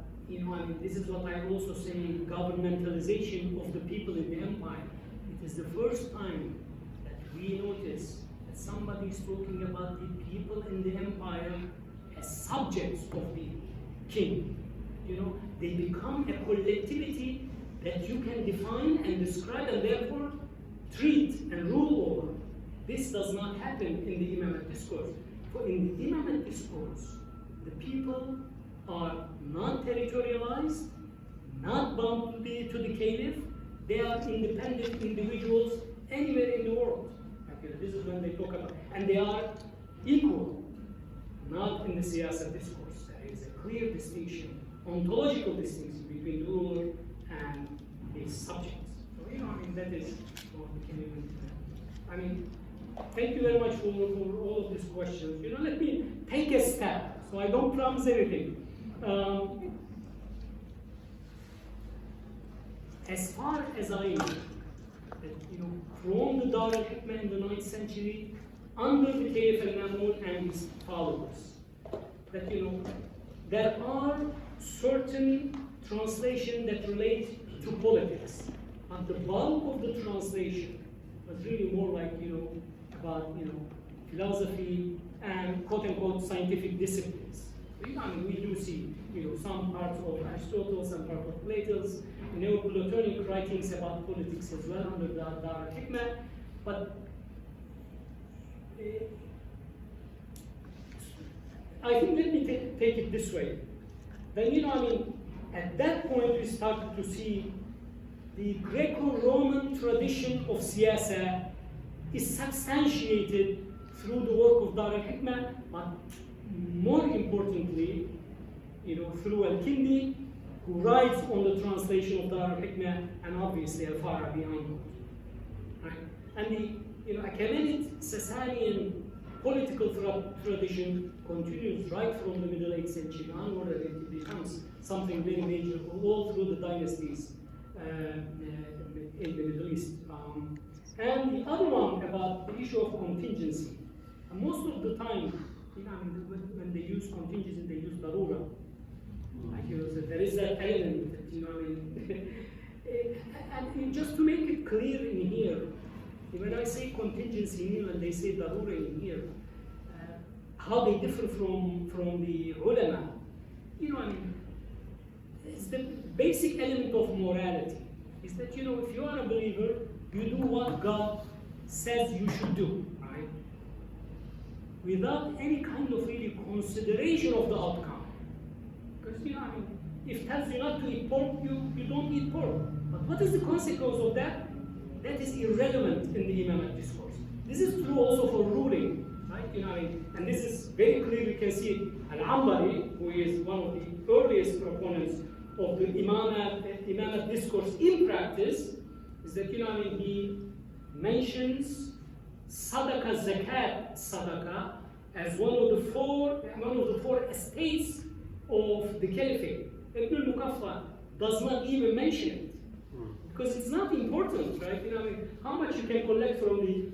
this is what I also say, governmentalization of the people in the empire. It is the first time that we notice that somebody is talking about the people in the empire as subjects of the king. They become a collectivity that you can define and describe and therefore treat and rule over. This does not happen in the Imamate discourse. For in the Imamate discourse, the people are non-territorialized, not bound to the caliph. They are independent individuals anywhere in the world. Okay, this is when they talk about, and they are equal, not in the Siyāsa discourse. There is a clear distinction, ontological distinction between the ruler and his subjects. So, you know, I mean, that is what we can even, I mean, thank you very much for all of these questions. You know, let me take a step, so I don't promise anything. As far as I know, you know, from the Dar al-Hikmah in the 9th century, under the Caliph al-Ma'mun and his followers, that, you know, there are certain translations that relate to politics, and the bulk of the translation was really more like, you know, about, you know, philosophy and quote-unquote scientific disciplines. So, you know, I mean, we do see, you know, some parts of Aristotle, some parts of Plato's, Neoplatonic writings about politics as well under the Dar al-Hikmah, but I think, let me take it this way. Then, you know, I mean, at that point we started to see the Greco-Roman tradition of Siyāsa is substantiated through the work of Dar al-Hikmah, but more importantly, you know, through al-Kindi, who writes on the translation of Dar al-Hikmah, and obviously al-Farabi on it. Right? And the, you know, Achaemenid Sasanian political tradition continues right from the Middle 8th century onward, and it becomes something very major all through the dynasties in the Middle East. And the other one about the issue of contingency. And most of the time, you know, when they use contingency, they use darura. Like, you know, so there is that element that, you know, I mean, and just to make it clear in here, when I say contingency here and they say darura in here, how they differ from the ulama, you know, I mean, it's the basic element of morality. Is that, you know, if you are a believer, you do what God says you should do, right? Without any kind of really consideration of the outcome. Because, you know, I mean, if it tells you not to eat pork, you don't eat pork. But what is the consequence of that? That is irrelevant in the Imamate discourse. This is true also for ruling, right? You know, I mean, and this is very clear. You can see Al-Ambari, who is one of the earliest proponents of the Imamate discourse in practice, is that, you know, I mean, he mentions Sadaqah, Zakat, Sadaqah as one of the four estates of the Caliphate. Ibn al-Muqaffa does not even mention it. Because it's not important, right? You know, I mean, how much you can collect from the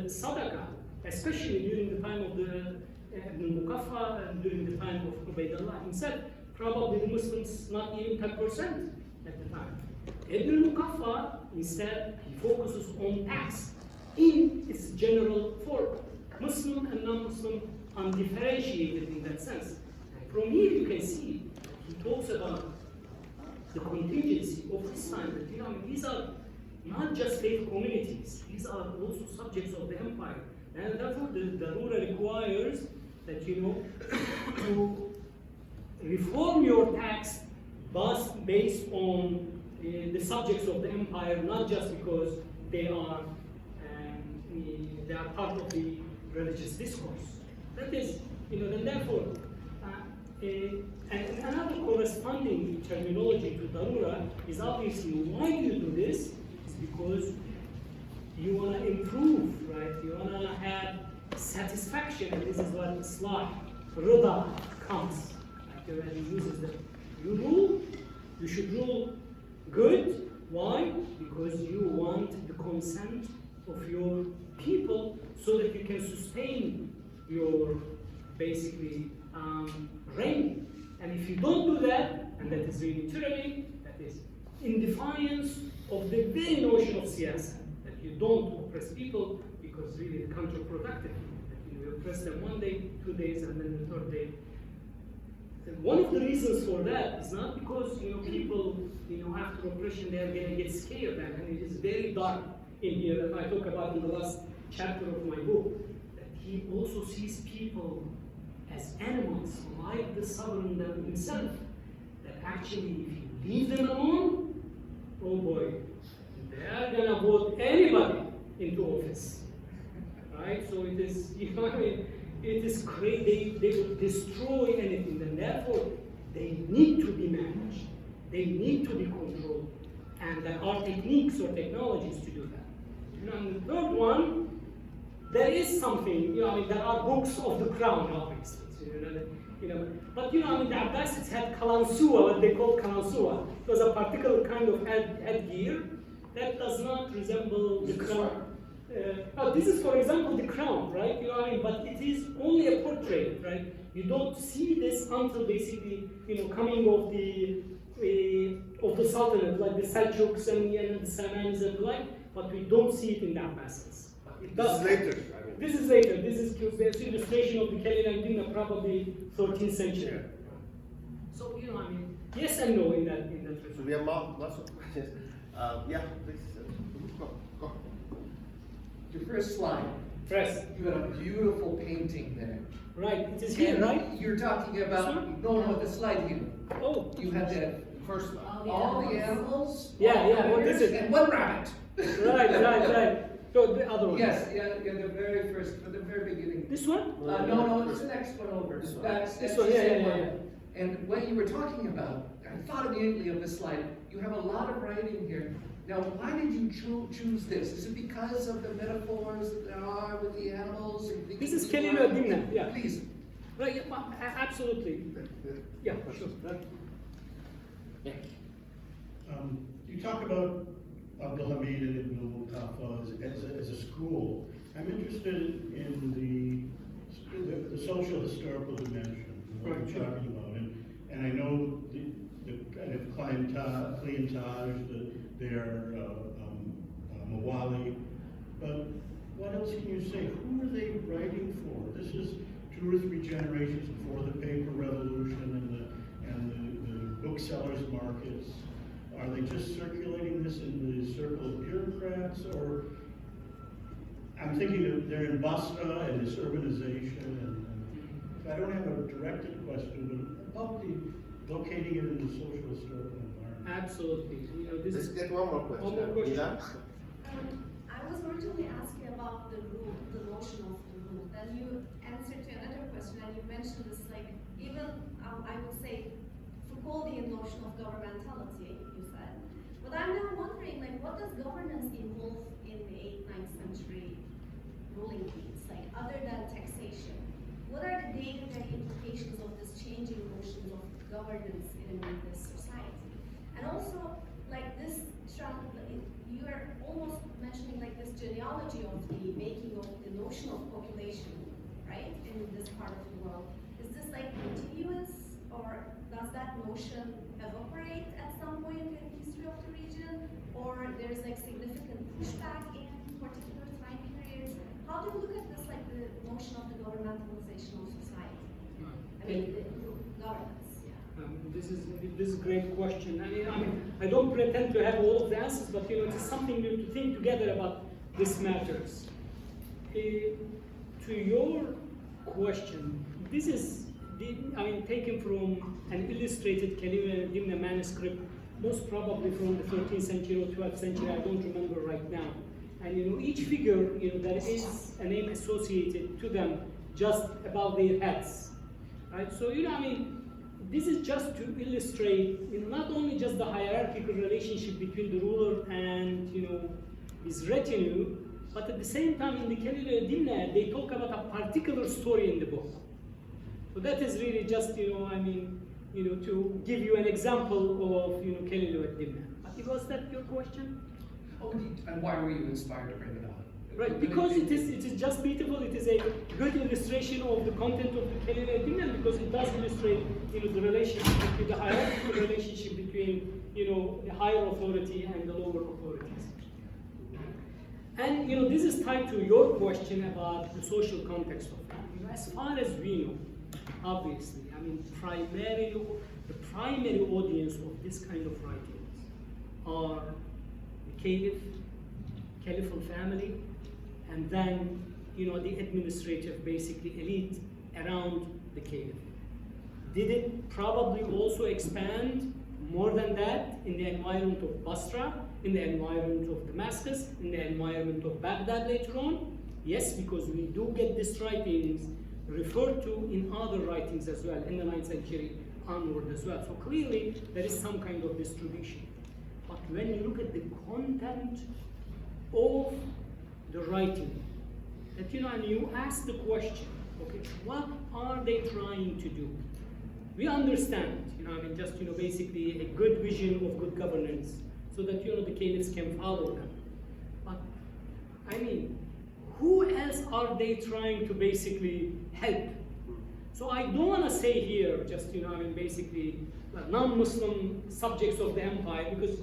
sadaqah, especially during the time of the Ibn al-Muqaffa and during the time of Ubaydullah himself. Probably the Muslims not even 10% at the time. Ibn al-Muqaffa, instead, he focuses on tax in its general form. Muslim and non-Muslim undifferentiated in that sense. And from here you can see he talks about the contingency of his time. That, you know, I mean, these are not just faith communities, these are also subjects of the empire. And therefore the Darura requires that, you know, to reform your tax based on the subjects of the empire, not just because they are part of the religious discourse. That is, you know, and therefore, and another corresponding terminology to darura is obviously why do you do this? It's because you want to improve, right? You want to have satisfaction, and this is what Islah, Rida comes. Like, when he uses that. You rule, you should rule good. Why? Because you want the consent of your people so that you can sustain your basically reign. And if you don't do that, and that is really tyranny, that is in defiance of the very notion of Siyāsa, that you don't oppress people because really it's counterproductive. That you oppress them one day, 2 days, and then the third day. And one of the reasons for that is not because, you know, people, you know, after oppression they are going to get scared, and it is very dark in here that I talk about in the last chapter of my book, that he also sees people as animals like the sovereign himself, that actually if you leave them alone, oh boy, they are gonna vote anybody into office, right? So it is, you know, it is crazy. They will destroy anything, and therefore they need to be managed. They need to be controlled, and there are techniques or technologies to do that. You know, and the third one, there is something. You know, I mean, there are books of the crown, obviously. But you know, I mean, the Abbasids had kalansua, what they called kalansua. It was a particular kind of headgear that does not resemble the crown. This is, for example, the crown, right? You know what I mean? But it is only a portrait, right? You don't see this until basically, you know, coming of the Sultanate, like the Seljuks and the Salamanids and the like, but we don't see it in the Abbasids. It does. This is later. I mean. This is later. This is the illustration of the Kalina Dina, probably 13th century. Yeah. So, you know, I mean, yes and no in that So we have lots of questions. Yeah, please. Go. Your first slide. Press. You got a beautiful painting there. Right. It is here, right? You're talking about no, the slide here. Oh. You had that First slide. all the animals. Yeah. What is it? And one rabbit. Right. So the other one. Yes, the very first, the very beginning. This one? No, it's the next one over. This one. That's This the one, same yeah. one. And what you were talking about, I thought immediately of this slide. You have a lot of writing here. Now, why did you choose this? Is it because of the metaphors that there are with the animals? And This is Kalina Dina, yeah. Please. Right, yeah, absolutely. Yeah, sure. Yeah. You talk about Abdulhamid and Ibn Khalfa as a school. I'm interested in the social historical dimension of what you're talking about, and I know the kind of clientage, their mawali, but what else can you say? Who are they writing for? This is 2 or 3 generations before the paper revolution and the booksellers' markets. Are they just circulating this in the circle of bureaucrats, or I'm thinking of they're in Basra and this urbanization, and I don't have a directed question, but about locating it in the social historical environment. Absolutely. You know, this Let's is get one more question. One more question. Mila? I was originally asking about the rule, the notion of the rule. Then you answered to another question, and you mentioned this, like, even, I would say, Foucauldian notion of governmentality, you said. But I'm now wondering, like, what does governance involve in the 8th, 9th century ruling elites, like, other than taxation? What are the day-to-day implications of this changing notions of governance in this society? And also, like, this, you are almost mentioning, like, this genealogy of the making of the notion of population, right, in this part of the world. Is this, like, continuous, or does that notion evaporate at some point in the history of the region, or there's, like, significant pushback in particular time periods? How do you look at this, like, the notion of the governmentalization of society? I mean, the governance, yeah. This is a great question. I don't pretend to have all of the answers, but you know, it is something to think together about this matters. To your question, this is taken from an illustrated Kalina Dimna manuscript, most probably from the 13th century or 12th century. I don't remember right now. And you know, each figure, you know, there is a name associated to them just above their heads, right? So you know, this is just to illustrate, you know, not only just the hierarchical relationship between the ruler and, you know, his retinue, but at the same time in the Kalila Dimna, they talk about a particular story in the book. So that is really just, you know, to give you an example of, you know, Kalila Dimna. Was that your question? Oh, and why were you inspired to bring it up? Right, because it is just beautiful. It is a good illustration of the content of the Kalila Dimna, because it does illustrate, you know, the relationship between the hierarchical relationship between, you know, the higher authority and the lower authorities. And you know, this is tied to your question about the social context of that. You know, as far as we know, obviously, the primary audience of this kind of writings are the caliphal family, and then, you know, the administrative, basically, elite around the caliph. did it probably also expand more than that in the environment of Basra, in the environment of Damascus, in the environment of Baghdad later on? Yes, because we do get these writings referred to in other writings as well, in the 9th century onward as well. So clearly, there is some kind of distribution. But when you look at the content of the writing, that, and you ask the question, okay, what are they trying to do? We understand, just, basically a good vision of good governance, so that, the caliphs can follow them. But, who else are they trying to basically help? So I don't want to say here, just, basically, non-Muslim subjects of the empire, because,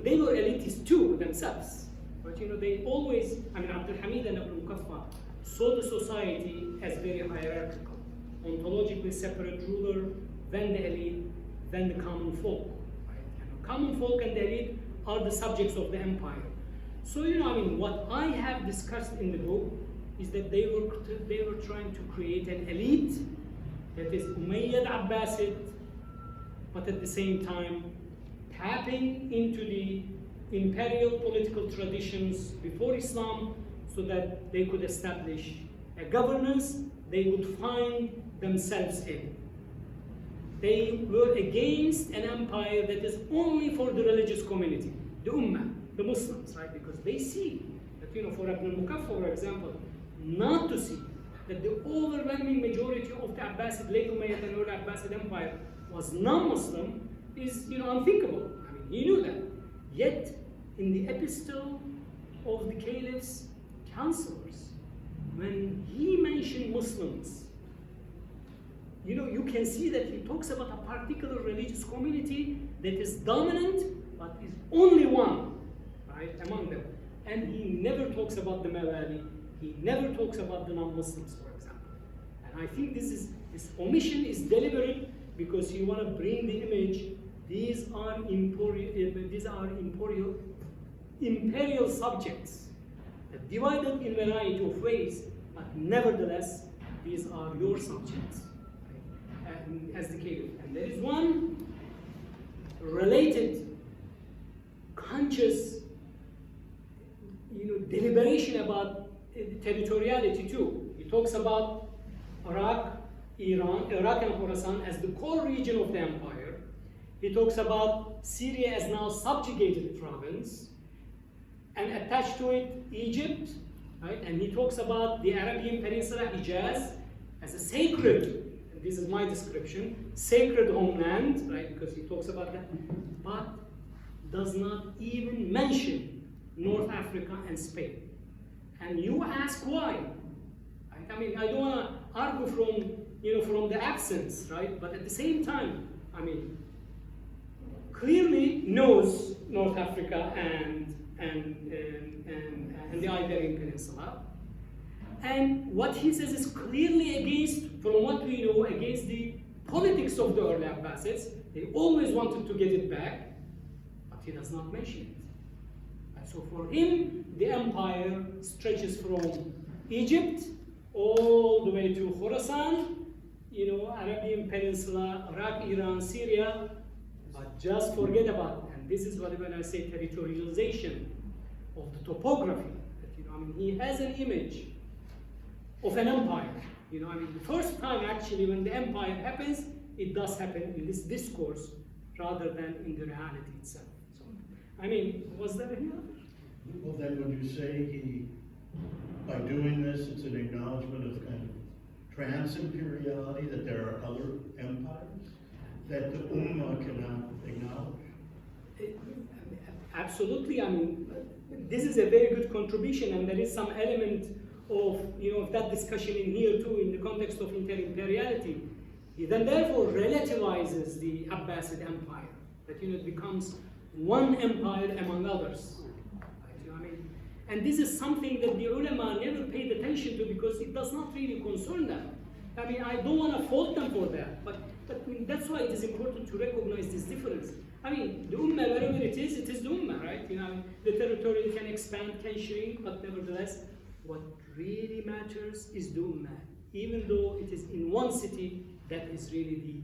they were elitists too themselves. But, they always, Abdul Hamid and Abu Mukaffa saw the society as very hierarchical, ontologically separate ruler, then the elite, then the common folk. Right? Common folk and the elite are the subjects of the empire. So, what I have discussed in the book is that they were trying to create an elite that is Umayyad Abbasid, but at the same time tapping into the imperial political traditions before Islam, so that they could establish a governance they would find themselves in. They were against an empire that is only for the religious community, the Ummah, the Muslims, right? Because they see that, for Ibn Mukaffa, for example, not to see that the overwhelming majority of the Abbasid, late Umayyad and early Abbasid empire was non-Muslim is, unthinkable. He knew that. Yet, in the epistle of the caliph's counselors, when he mentioned Muslims, you can see that he talks about a particular religious community that is dominant, but is only one, right, among them. And he never talks about the Mawali, he never talks about the non-Muslims, for example. And I think this omission is deliberate, because you want to bring the image, these are imperial subjects, divided in a variety of ways, but nevertheless, these are your subjects, as the caliph. And there is one related, conscious, deliberation about territoriality too. He talks about Iraq and Khorasan as the core region of the empire. He talks about Syria as now subjugated province, and attached to it Egypt, right? And he talks about the Arabian Peninsula, Hijaz, as a sacred, and this is my description, sacred homeland, right? Because he talks about that, but does not even mention North Africa and Spain. And you ask why? Right? I don't want to argue from the absence, right? But at the same time, clearly knows North Africa and the Iberian Peninsula. And what he says is clearly against, from what we know, against the politics of the early Abbasids. They always wanted to get it back, but he does not mention it. And so for him, the empire stretches from Egypt all the way to Khorasan, Arabian Peninsula, Iraq, Iran, Syria, but just forget about it. And this is what when I say territorialization of the topography. That, he has an image of an empire. The first time actually when the empire happens, it does happen in this discourse rather than in the reality itself. So, was there any other? Well, then would you say by doing this, it's an acknowledgement of kind of trans-imperiality, that there are other empires that the Ummah cannot acknowledge? Absolutely. This is a very good contribution, and there is some element of of that discussion in here too, in the context of inter-imperiality. He then therefore relativizes the Abbasid empire, that it becomes one empire among others. And this is something that the ulama never paid attention to, because it does not really concern them. I don't want to fault them for that, but that's why it is important to recognize this difference. The Ummah, wherever it is the Ummah, right? The territory can expand, can shrink, but nevertheless, what really matters is the Ummah. Even though it is in one city, that is really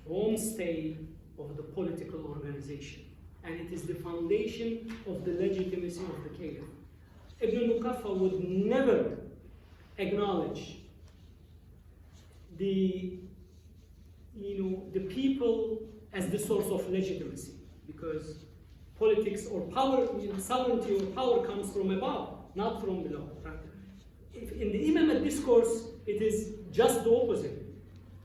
homestay of the political organization, and it is the foundation of the legitimacy of the caliph. Ibn Muqaffa would never acknowledge the people as the source of legitimacy, because politics or power, sovereignty or power comes from above, not from below. Right? In the Imamate discourse, it is just the opposite.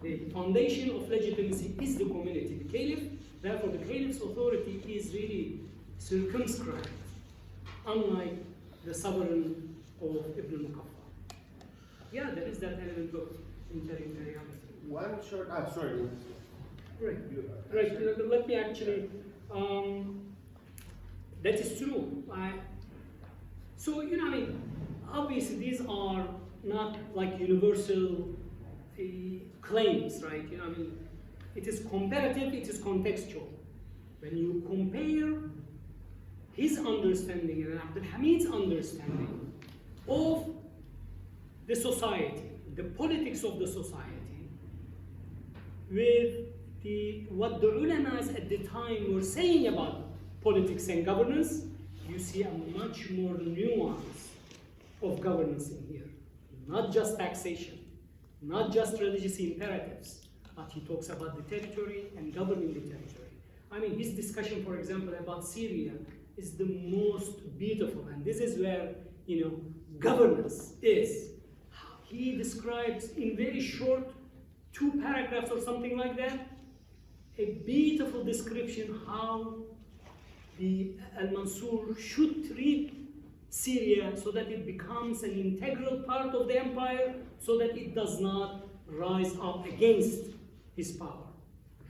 The foundation of legitimacy is the community, the caliph. Therefore, the caliph's authority is really circumscribed, unlike the sovereign of Ibn Muqaffa. Yeah, there is that element of interiority. One short, sorry. Right. Right. Let me actually. That is true. So obviously these are not like universal claims, right? It is comparative. It is contextual. When you compare his understanding and Abdul Hamid's understanding of the society, the politics of the society, with what the ulamas at the time were saying about politics and governance, you see a much more nuance of governance in here. Not just taxation, not just religious imperatives, but he talks about the territory and governing the territory. His discussion, for example, about Syria is the most beautiful, and this is where, governance is. He describes in very short 2 paragraphs or something like that, a beautiful description how the Al-Mansur should treat Syria so that it becomes an integral part of the empire, so that it does not rise up against his power.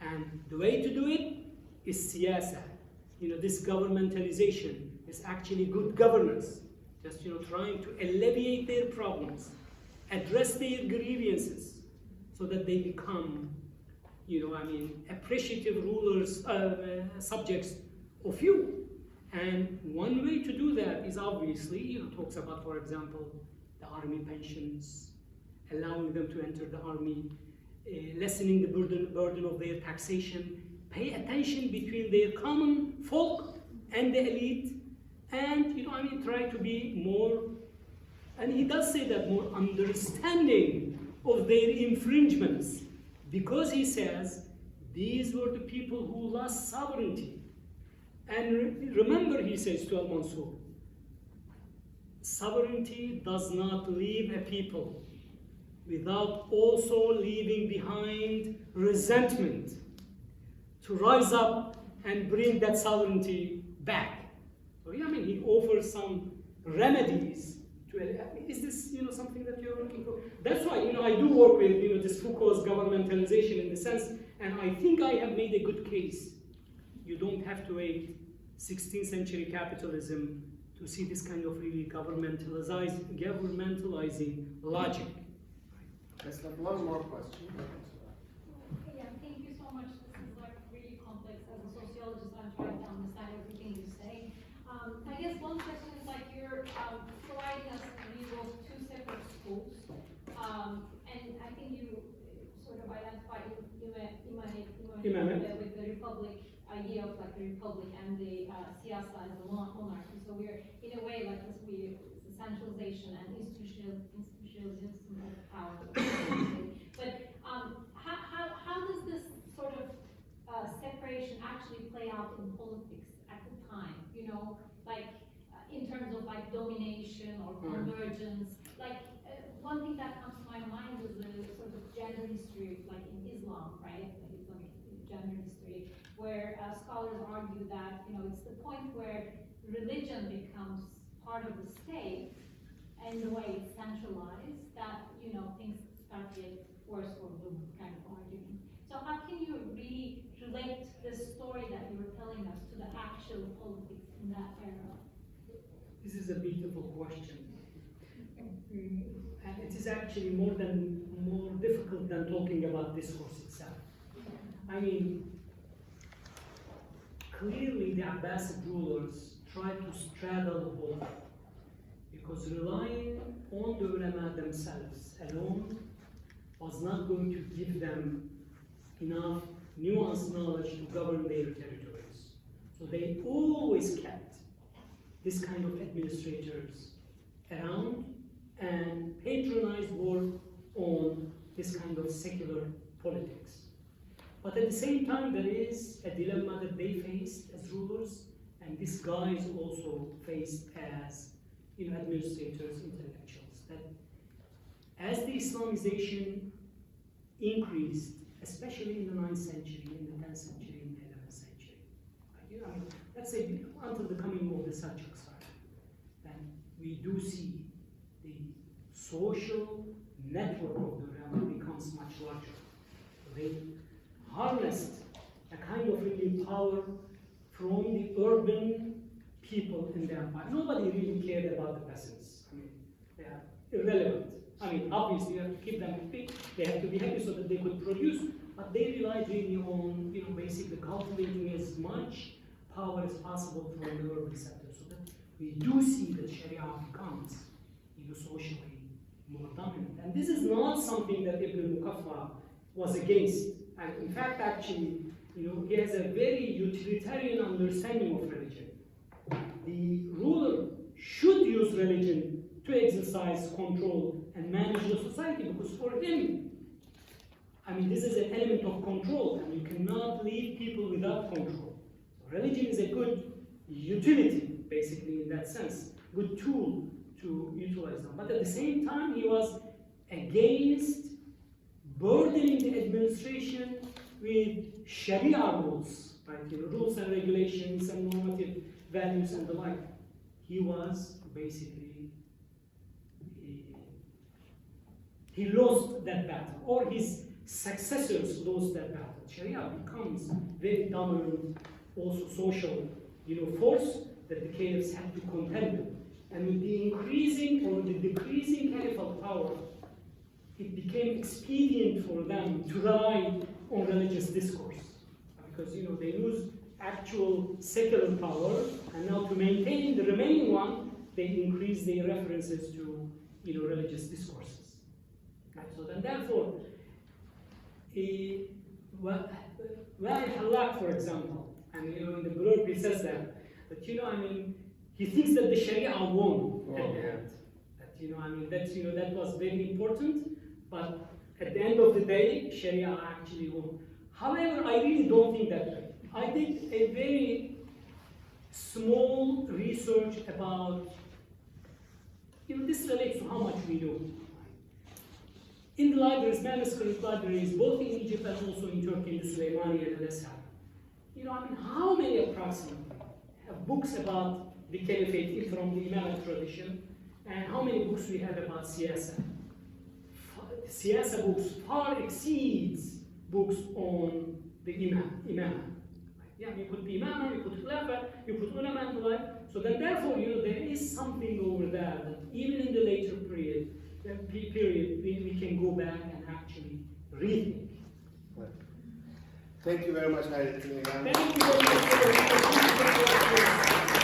And the way to do it is Siyāsa. This governmentalization is actually good governance, just trying to alleviate their problems, address their grievances, so that they become appreciative rulers, subjects of you. And one way to do that is obviously, talks about, for example, the army pensions, allowing them to enter the army, lessening the burden of their taxation, pay attention between their common folk and the elite, and try to be more, and he does say that, more understanding of their infringements, because he says these were the people who lost sovereignty. And remember, he says to Al-Mansur, sovereignty does not leave a people without also leaving behind resentment to rise up and bring that sovereignty back. So he offers some remedies to, is this something that you're looking for? That's why I do work with this Foucault's governmentalization in the sense, and I think I have made a good case. You don't have to wait 16th century capitalism to see this kind of really governmentalizing logic. Let's have one more question. Yeah, thank you so much. This is really complex. As a sociologist, I'm trying to understand everything you say. I guess one question is you're providing us a view of 2 separate schools, and I think you sort of identified Imamate with the Republic idea of the Republic and the Siyāsa as a monarchy. So we're in a way this centralization and institutionalization of power. But how does this sort of separation actually play out in politics at the time? In terms of domination or convergence. One thing that comes to my mind is the sort of gender history, in Islam, right? Islamic gender history, where scholars argue that it's the point where religion becomes part of the state, and the way it's centralized, that things start to get worse for blue kind of argument. So how can you really relate this story that you were telling us to the actual politics in that era? This is a beautiful question. And it is actually more difficult than talking about discourse itself. Clearly the Abbasi rulers tried to straddle both, because relying on the ulama themselves alone was not going to give them enough nuanced knowledge to govern their territories. So they always kept this kind of administrators around and patronized work on this kind of secular politics. But at the same time, there is a dilemma that they faced as rulers, and these guys also faced as administrators, intellectuals. That as the Islamization increased, especially in the 9th century, in the 10th century, in the 11th century, let's say until the coming of the Seljuks, then we do see the social network of the realm becomes much larger. They harnessed a kind of renewed power from the urban people in the empire. Nobody really cared about the peasants. They are irrelevant. Obviously you have to keep them happy. They have to be happy so that they could produce, but they relied really on, basically cultivating as much power as possible from the urban sector, so that we do see that Sharia becomes, socially more dominant. And this is not something that Ibn Muqaffa was against. And in fact, actually, he has a very utilitarian understanding of religion. The ruler should use religion to exercise control and manage the society, because for him, this is an element of control, and you cannot leave people without control. So religion is a good utility, basically, in that sense, good tool to utilize them. But at the same time, he was against burdening the administration with Sharia rules, right? Rules and regulations and normative values and the like. He was basically, he lost that battle, or his successors lost that battle. Sharia becomes very dominant, also social, force that the caliphs had to contend with. And with the increasing or the decreasing caliphal power, it became expedient for them to rely on religious discourse, because they lose actual secular power, and now to maintain the remaining one, they increase their references to religious discourses. Right? So then, therefore, Halak, for example, and in the blurb he says that he thinks that the Sharia won at the end. That was very important, but at the end of the day, Sharia actually won. However, I really don't think that way. I did a very small research about, this relates to how much we know. In the libraries, manuscript libraries, both in Egypt and also in Turkey, in the Suleymani and Al-Azhar, how many approximately have books about the caliphate from the Imamate tradition, and how many books we have about Siyāsa? Siyāsa books far exceeds books on the Imam. Yeah, you put the Imam, you put Khilafah, you put Ulama and the like. So then therefore, there is something over there that even in the later period, we can go back and actually rethink. Thank you very much, Hayrettin. Thank you very much.